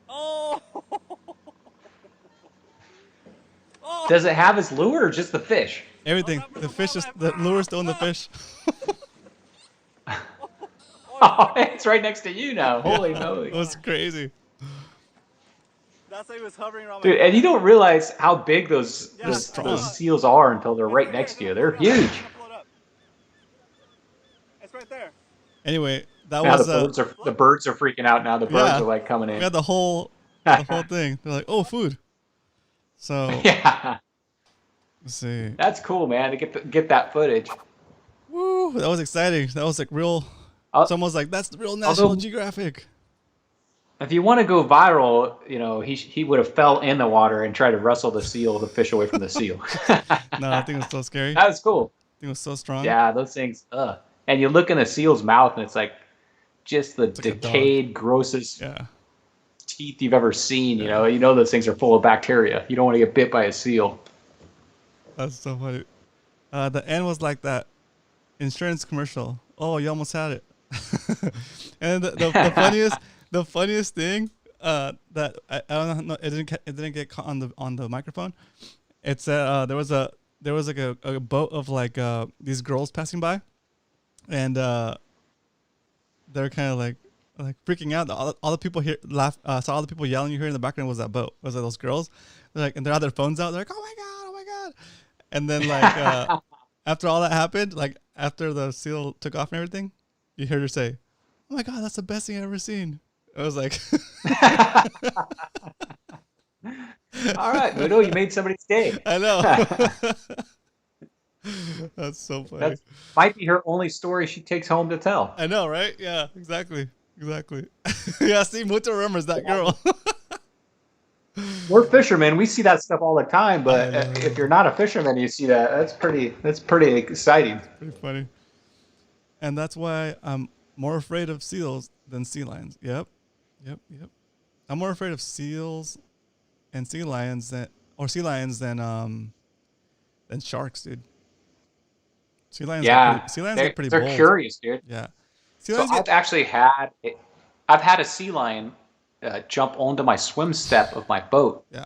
Oh! Oh! Does it have his lure or just the fish? Everything. The fish is the lure's still in the fish. Oh, it's right next to you now. Holy moly. It was crazy. That's why he was hovering around. Dude, and you don't realize how big those strong. seals are until they're right next to you. They're huge. It's right there. Anyway, that Now was the birds are freaking out now. The birds Yeah. are like coming in. we had the whole thing. They're like, oh, food. So Yeah, let's see. that's cool, man. To get that footage. Woo, that was exciting. That was like real. Al- Someone's like, that's the real National although- Geographic. If you want to go viral, you know he would have fell in the water and tried to wrestle the fish away from the seal. No, I think it was so scary. I That was cool. think it was so strong. Yeah, those things. And you look in the seal's mouth, and it's like just the like a dog. decayed, grossest Yeah. teeth you've ever seen. You know those things are full of bacteria. You don't want to get bit by a seal. That's so funny. The end was like that insurance commercial. Oh, you almost had it. And the funniest thing that I don't know, it didn't get caught on the microphone. It said there was like a boat of like these girls passing by, and they're kind of like freaking out. All the people here laugh. So all the people yelling you hear in the background was that boat. It was like those girls. They're like, and they had their phones out. They're like, oh my god, oh my god. And then like after all that happened, like after the seal took off and everything, you heard her say, "Oh my god, that's the best thing I've ever seen." I was like, all right, Mudo, you made somebody's day. I know. That's so funny. That might be her only story she takes home to tell. I know, right? Yeah, exactly. Yeah, see, Muto remembers that girl. We're fishermen. We see that stuff all the time. But if you're not a fisherman, you see that. That's pretty exciting. Pretty funny. And that's why I'm more afraid of seals than sea lions. Yep. I'm more afraid of seals and sea lions than sharks, dude. Sea lions are pretty they're bold. curious, dude. Yeah. I've had a sea lion jump onto my swim step of my boat. Yeah.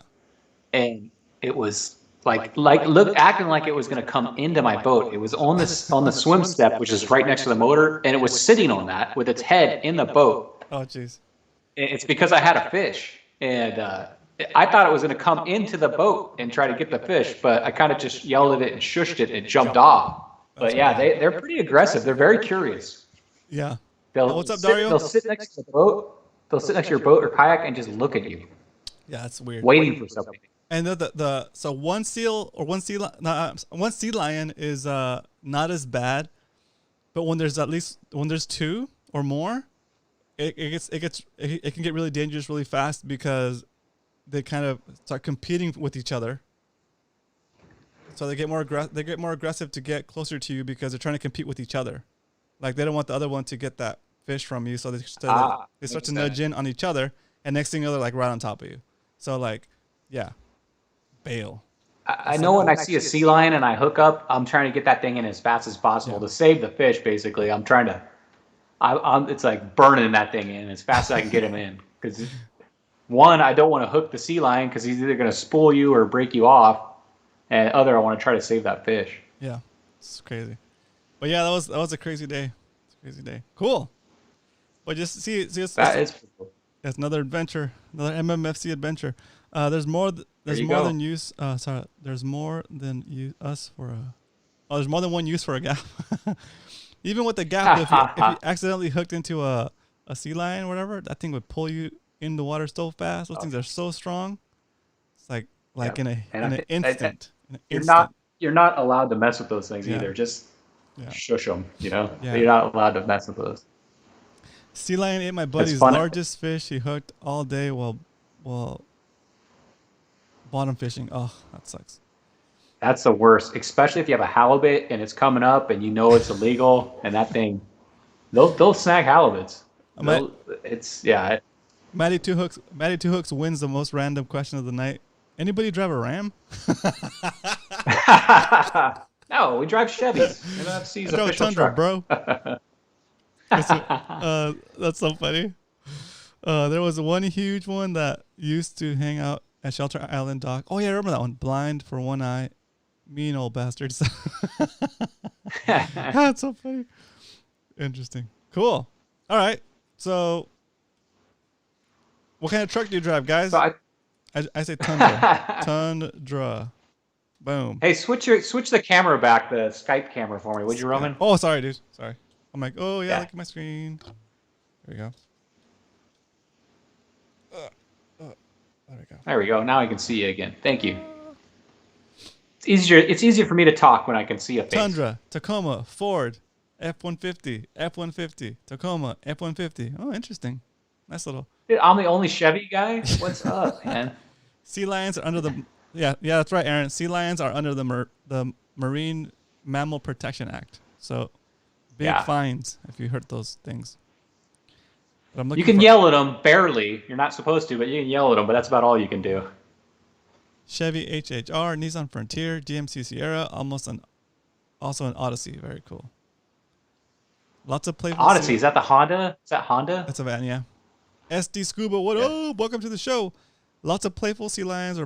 And it was acting like it was going to come into my boat. It was on the swim step, which is right next to the motor, and it was sitting on that with its head in the boat. Oh, jeez. It's because I had a fish, and I thought it was going to come into the boat and try to get the fish, but I kind of just yelled at it and shushed it and it jumped off. But yeah, they're pretty aggressive. They're very curious. Yeah. What's up, Dario? They'll sit next to the boat. They'll sit next to your boat or kayak and just look at you. Yeah, that's weird. Waiting for something. And so one sea lion is not as bad, but when there's two or more, it can get really dangerous really fast because they kind of start competing with each other. So they get more aggressive to get closer to you because they're trying to compete with each other. Like they don't want the other one to get that fish from you, so they start to nudge in on each other, and next thing you know, they're like right on top of you. So like, yeah, bail. I know when I see a sea lion and I hook up, I'm trying to get that thing in as fast as possible to save the fish. Basically, I'm trying to. It's like burning that thing in as fast as I can get him in. Because one, I don't want to hook the sea lion because he's either going to spool you or break you off, and other, I want to try to save that fish. Yeah, it's crazy. But yeah, that was a crazy day. It's a crazy day. Cool. But just see that is cool. It's another adventure, another MMFC adventure. There's more than use. There's more than use for a. Oh, there's more than one use for a gaff. Even with the gaff, if you accidentally hooked into a sea lion or whatever, that thing would pull you in the water so fast. Those things are so strong. It's like in an instant. You're not allowed to mess with those things either. Just shush them. You're not allowed to mess with those. Sea lion ate my buddy's largest fish he hooked all day while bottom fishing. Oh, that sucks. That's the worst, especially if you have a halibut and it's coming up and you know it's illegal, and that thing, they'll snag halibuts. Matty Two Hooks wins the most random question of the night. Anybody drive a Ram? No, we drive Chevys. MFC's official Tundra, truck, bro. That's so funny. There was one huge one that used to hang out at Shelter Island Dock. Oh yeah, I remember that one. Blind for one eye. Mean old bastards. That's so funny. Interesting. Cool. All right. So, what kind of truck do you drive, guys? So I say Tundra. Tundra. Boom. Hey, switch the camera back, the Skype camera for me, would you, Roman? Oh, sorry, dude. Sorry. I'm like, oh yeah, look at my screen. There we go. There we go. There we go. Now I can see you again. Thank you. It's easier for me to talk when I can see a face. Tundra, Tacoma, Ford, F-150, Tacoma, F-150. Oh, interesting. Nice little. Dude, I'm the only Chevy guy? What's up, man? Sea lions are under the... Yeah, that's right, Aaron. Sea lions are under the Marine Mammal Protection Act. So, big fines if you hurt those things. But I'm You looking can for yell at them barely. You're not supposed to, but you can yell at them. But that's about all you can do. Chevy HHR, Nissan Frontier, GMC Sierra, also an Odyssey. Very cool. Lots of playful. Odyssey, is that the Honda? Is that Honda? That's a van, yeah. SD Scuba, what up? Welcome to the show. Lots of playful sea lions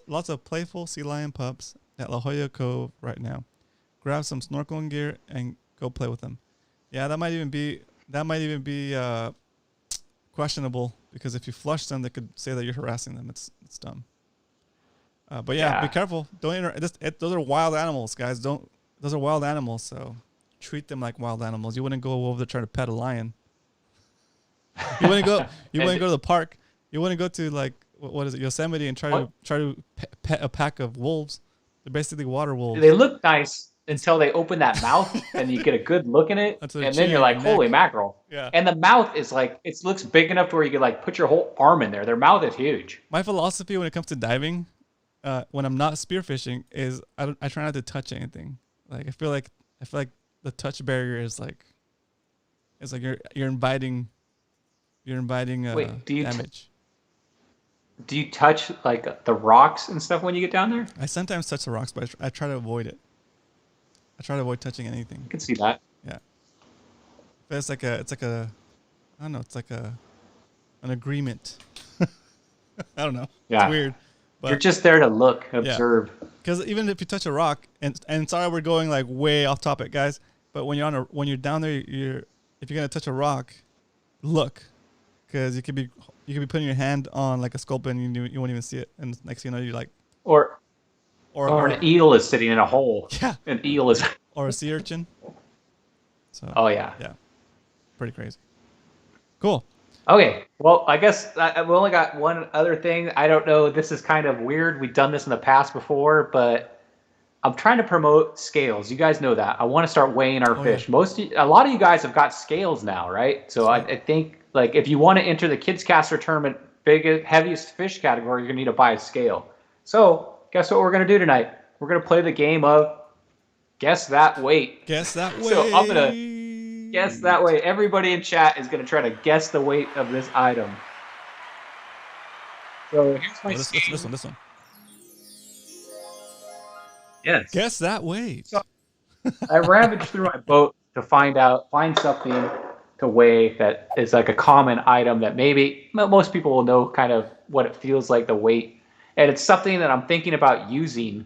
lots of playful sea lion pups at La Jolla Cove right now. Grab some snorkeling gear and go play with them. Yeah, that might even be questionable because if you flush them, they could say that you're harassing them. It's dumb. But yeah, be careful. Don't those are wild animals, guys. Those are wild animals, so treat them like wild animals. You wouldn't go over there trying to pet a lion. You wouldn't go to the park. You wouldn't go to like what is it, Yosemite, and try to pet a pack of wolves. They're basically water wolves. They look nice until they open that mouth and you get a good look in it, and then you're like, holy mackerel. Yeah. And the mouth is like, it looks big enough to where you could like put your whole arm in there. Their mouth is huge. My philosophy when it comes to diving, when I'm not spearfishing, is I try not to touch anything. Like I feel like the touch barrier is like you're inviting damage. Do you touch like the rocks and stuff when you get down there? I sometimes touch the rocks, but I try to avoid it. I try to avoid touching anything. I can see that. Yeah. But it's like I don't know, it's like an agreement. I don't know. Yeah. It's weird. But you're just there to look, observe. Because even if you touch a rock, and sorry we're going like way off topic, guys, but when you're down there, if you're gonna touch a rock, look, because you could be putting your hand on like a sculpin and you won't even see it, and next thing you know you like or an eel is sitting in a hole. Yeah, an eel is or a sea urchin. So oh yeah, pretty crazy. Cool. Okay, well, I guess we only got one other thing. I don't know. This is kind of weird. We've done this in the past before, but I'm trying to promote scales. You guys know that. I want to start weighing our fish. Yeah. A lot of you guys have got scales now, right? So I think like if you want to enter the Kids Caster Tournament heaviest fish category, you're gonna need to buy a scale. So guess what we're gonna do tonight? We're gonna play the game of guess that weight. Guess that weight. So I'm gonna guess that way. Everybody in chat is going to try to guess the weight of this item. So here's my this one. Yes. Guess that weight. So I ravaged through my boat to find something to weigh that is like a common item that maybe most people will know kind of what it feels like, the weight. And it's something that I'm thinking about using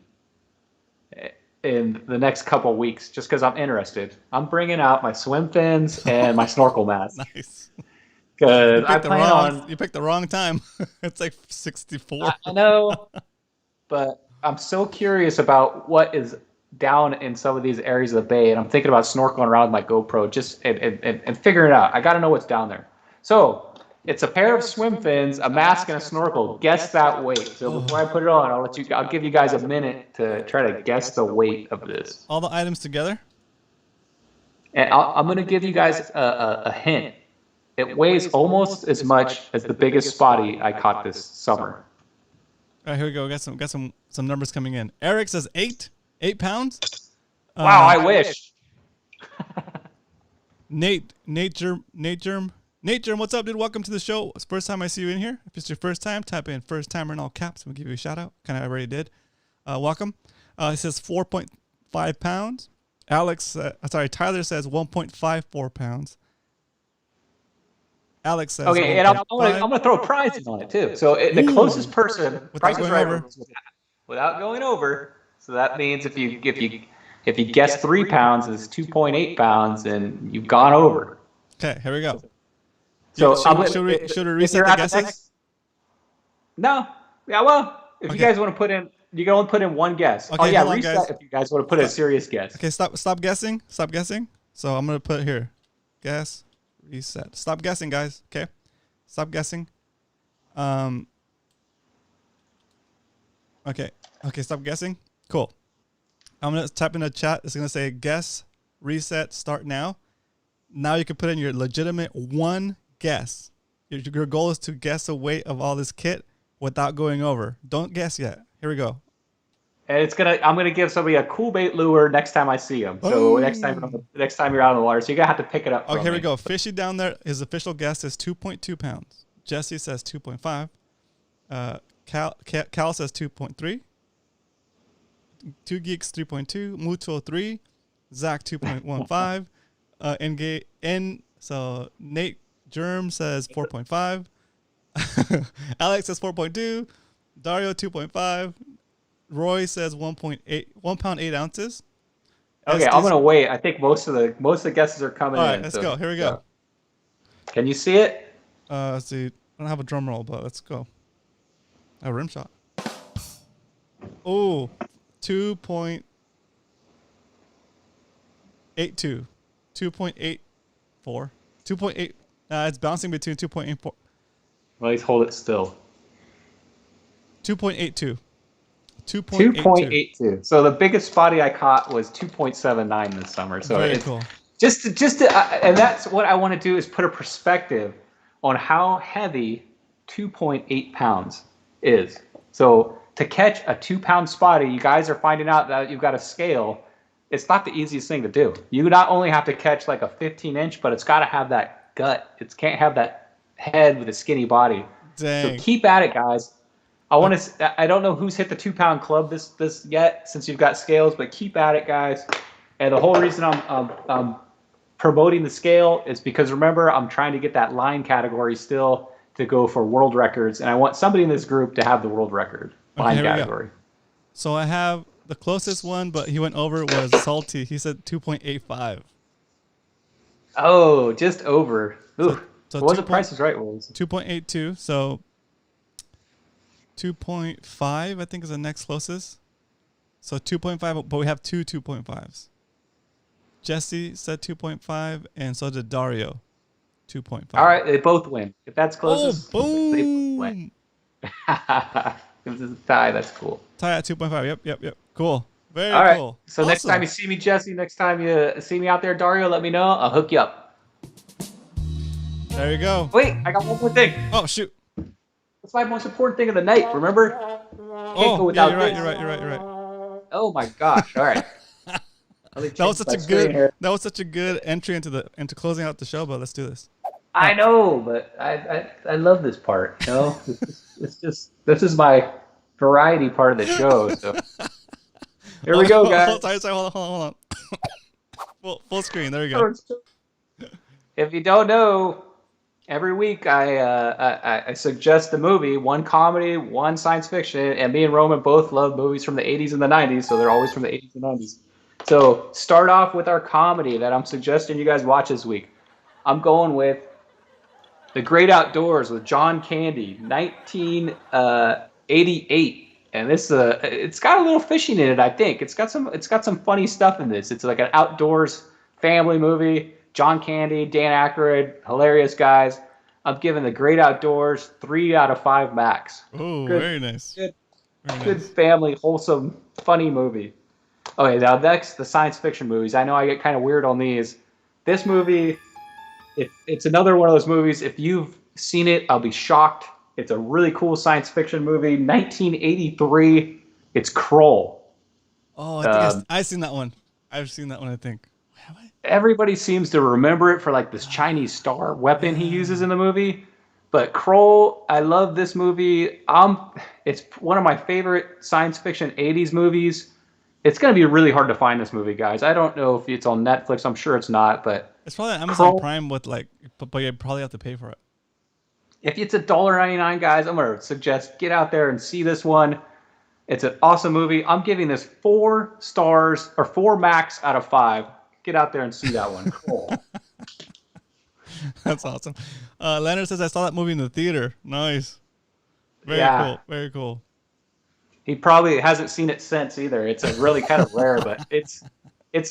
in the next couple of weeks, just because I'm interested. I'm bringing out my swim fins and my snorkel mask. Nice. Because I plan on. You picked the wrong time. It's like 64. I know, but I'm so curious about what is down in some of these areas of the bay, and I'm thinking about snorkeling around with my GoPro, just and figuring it out. I got to know what's down there. So it's a pair of swim fins, a mask, and a snorkel. Guess that weight. So before I put it on, I'll give you guys a minute to try to guess the weight of this. All the items together? And I'm going to give you guys a hint. It weighs almost as much as the biggest spotty I caught this summer. All right, here we go. Got some numbers coming in. Eric says 8 pounds. Wow, I wish. Nate Germ, what's up, dude? Welcome to the show. It's the first time I see you in here. If it's your first time, type in first timer in all caps. We'll give you a shout out. Kind of already did. Welcome. It says 4.5 pounds. Tyler says 1.54 pounds. Alex says okay, and I'm gonna throw a prize on it too. So the closest person, price is right without going over. So that means if you guess 3 pounds, it's 2.8 pounds, and you've gone over. Okay, here we go. So should we reset the guesses? No. Yeah. Well, if you guys want to put in, you can only put in one guess. Okay, reset guys. If you guys want to put in a serious guess. Okay, stop guessing. Stop guessing. So I'm gonna put here, guess, reset. Stop guessing, guys. Okay, stop guessing. Okay, stop guessing. Cool. I'm gonna type in the chat. It's gonna say guess, reset, start now. Now you can put in your legitimate one guess. Your goal is to guess the weight of all this kit without going over. Don't guess yet. Here we go. And I'm gonna give somebody a cool bait lure next time I see him. So next time you're out on the water, so you're gonna have to pick it up. Okay, here we go. Fishy down there. His official guess is 2.2 pounds. Jesse says 2.5. Cal says 2.3. Two Geeks 3.2. Mutual 3. Zach 2.15. So Nate Germ says 4.5. Alex says 4.2. Dario 2.5. Roy says 1.8, 1 pound 8 ounces. Okay, I'm gonna wait. I think most of the guesses are coming in. All right, let's go. Here we go. Can you see it? Let's see. I don't have a drum roll, but let's go. A rim shot. Oh, 2.82. 2.84. 2.8. It's bouncing between 2.84. Well, let's hold it still. 2.82. 2.82. So the biggest spotty I caught was 2.79 this summer. So very it's cool. And that's what I want to do is put a perspective on how heavy 2.8 pounds is. So to catch a 2-pound spotty, you guys are finding out that you've got a scale. It's not the easiest thing to do. You not only have to catch like a 15-inch, but it's got to have that gut. It can't have that head with a skinny body. Dang. So keep at it, guys. I don't know who's hit the 2-pound club this yet since you've got scales, but keep at it, guys. And the whole reason I'm promoting the scale is because remember I'm trying to get that line category still to go for world records, and I want somebody in this group to have the world record line category. So I have the closest one, but he went over was Salty. He said 2.85. Oh, just over. Ooh. So what was the Price is Right was? 2.82. So 2.5, I think, is the next closest. So 2.5, but we have two 2.5s. Jesse said 2.5, and so did Dario. 2.5. All right, they both win. If that's closest, boom. they both win. If this is a tie, that's cool. Tie at 2.5. Yep. Cool. Very All right. cool. So next time you see me, Jesse, next time you see me out there, Dario, let me know. I'll hook you up. There you go. Wait, I got one more thing. Oh, shoot. That's my most important thing of the night, remember? Can't go without you're right, this. you're right. Oh my gosh. All right. That was such a good entry into closing out the show, but let's do this. I know, but I love this part. You know, this is my variety part of the show. So here we go, guys. Sorry, hold on. Full screen. There we go. If you don't know, every week I suggest a movie, one comedy, one science fiction, and me and Roman both love movies from the 80s and the 90s, so they're always from the 80s and 90s. So start off with our comedy that I'm suggesting you guys watch this week. I'm going with The Great Outdoors with John Candy, 1988, and this it's got a little fishing in it. I think it's got some funny stuff in this. It's like an outdoors family movie. John Candy, Dan Aykroyd, hilarious guys. I'm giving The Great Outdoors 3 out of 5 max. Oh, very nice. Good family, wholesome, funny movie. Okay, now next, the science fiction movies. I know I get kind of weird on these. This movie, it's another one of those movies. If you've seen it, I'll be shocked. It's a really cool science fiction movie. 1983. It's Kroll. Oh, I think I've seen that one. I've seen that one, I think. Everybody seems to remember it for like this Chinese star weapon he uses in the movie. But Kroll, I love this movie. It's one of my favorite science fiction 80s movies. It's going to be really hard to find this movie, guys. I don't know if it's on Netflix. I'm sure it's not, but it's probably on Amazon Prime with but you probably have to pay for it. If it's $1.99, guys, I'm going to suggest get out there and see this one. It's an awesome movie. I'm giving this 4 stars or 4 max out of 5. Get out there and see that one. Cool. That's awesome. Leonard says I saw that movie in the theater. Nice. Very cool. He probably hasn't seen it since either. It's a really kind of rare, but it's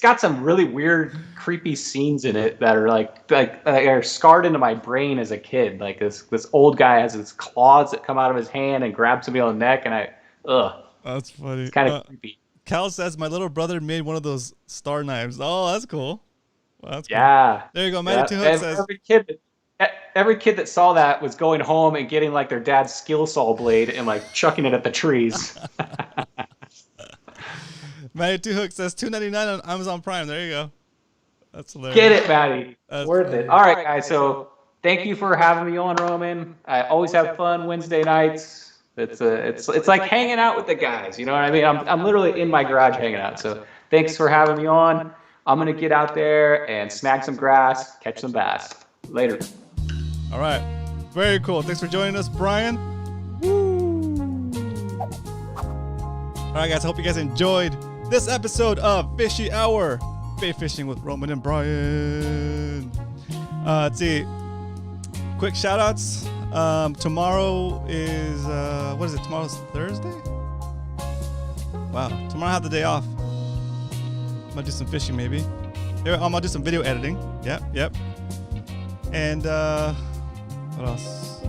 got some really weird, creepy scenes in it that are like are scarred into my brain as a kid. Like this old guy has his claws that come out of his hand and grabs me on the neck, and That's funny. It's kind of creepy. Cal says my little brother made one of those star knives. Oh, that's cool. Well, that's cool. Yeah. There you go. Matty Hook says every kid that saw that was going home and getting like their dad's skill saw blade and like chucking it at the trees. Maddie Two Hook says $2.99 on Amazon Prime. There you go. That's hilarious. Get it, Maddie. That's Worth funny. it. All right, guys. So thank you for having me on, Roman. I always have fun Wednesday nights. It's like hanging out with the guys. You know what I mean? I'm literally in my garage hanging out. So thanks for having me on. I'm gonna get out there and snag some grass, catch some bass. Later. All right. Very cool. Thanks for joining us, Brian. Woo. All right, guys. I hope you guys enjoyed this episode of Fishy Hour. Bait fishing with Roman and Brian. Let's see. Quick shout outs. Tomorrow is, what is it? Tomorrow's Thursday? Wow. Tomorrow I have the day off. I'm going to do some fishing maybe. I'm going to do some video editing. Yep. And, what else?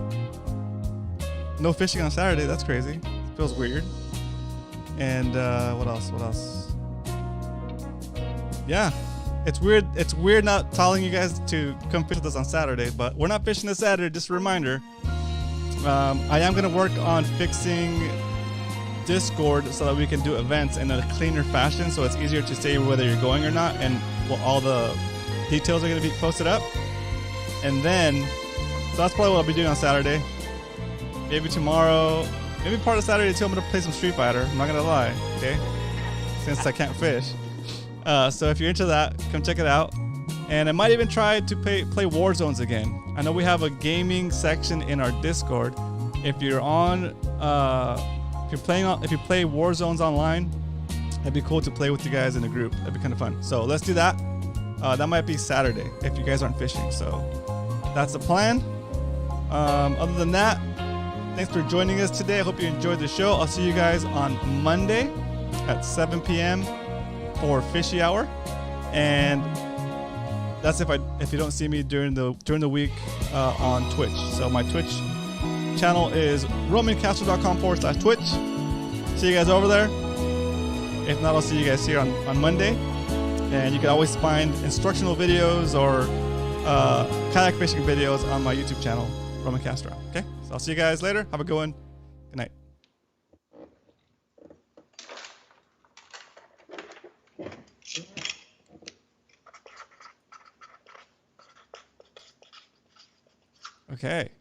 No fishing on Saturday. That's crazy. Feels weird. And, what else? Yeah, it's weird. It's weird not telling you guys to come fish with us on Saturday, but we're not fishing this Saturday. Just a reminder. I am gonna work on fixing Discord so that we can do events in a cleaner fashion, so it's easier to say whether you're going or not, and all the details are gonna be posted up. And then, so that's probably what I'll be doing on Saturday. Maybe tomorrow, maybe part of Saturday too. I'm gonna play some Street Fighter. I'm not gonna lie, okay? Since I can't fish. So if you're into that, come check it out. And I might even try to play War Zones again. I know we have a gaming section in our Discord. If you're on, if you play War Zones online, it'd be cool to play with you guys in a group. That'd be kind of fun. So let's do that. That might be Saturday if you guys aren't fishing. So that's the plan. Other than that, thanks for joining us today. I hope you enjoyed the show. I'll see you guys on Monday at 7 p.m. for Fishy Hour, and that's if you don't see me during the week on Twitch. So my Twitch channel is romancastro.com/Twitch. See you guys over there. If not, I'll see you guys here on Monday. And you can always find instructional videos or kayak fishing videos on my YouTube channel, Roman Castro. Okay, so I'll see you guys later. Have a good one. Good night. Okay.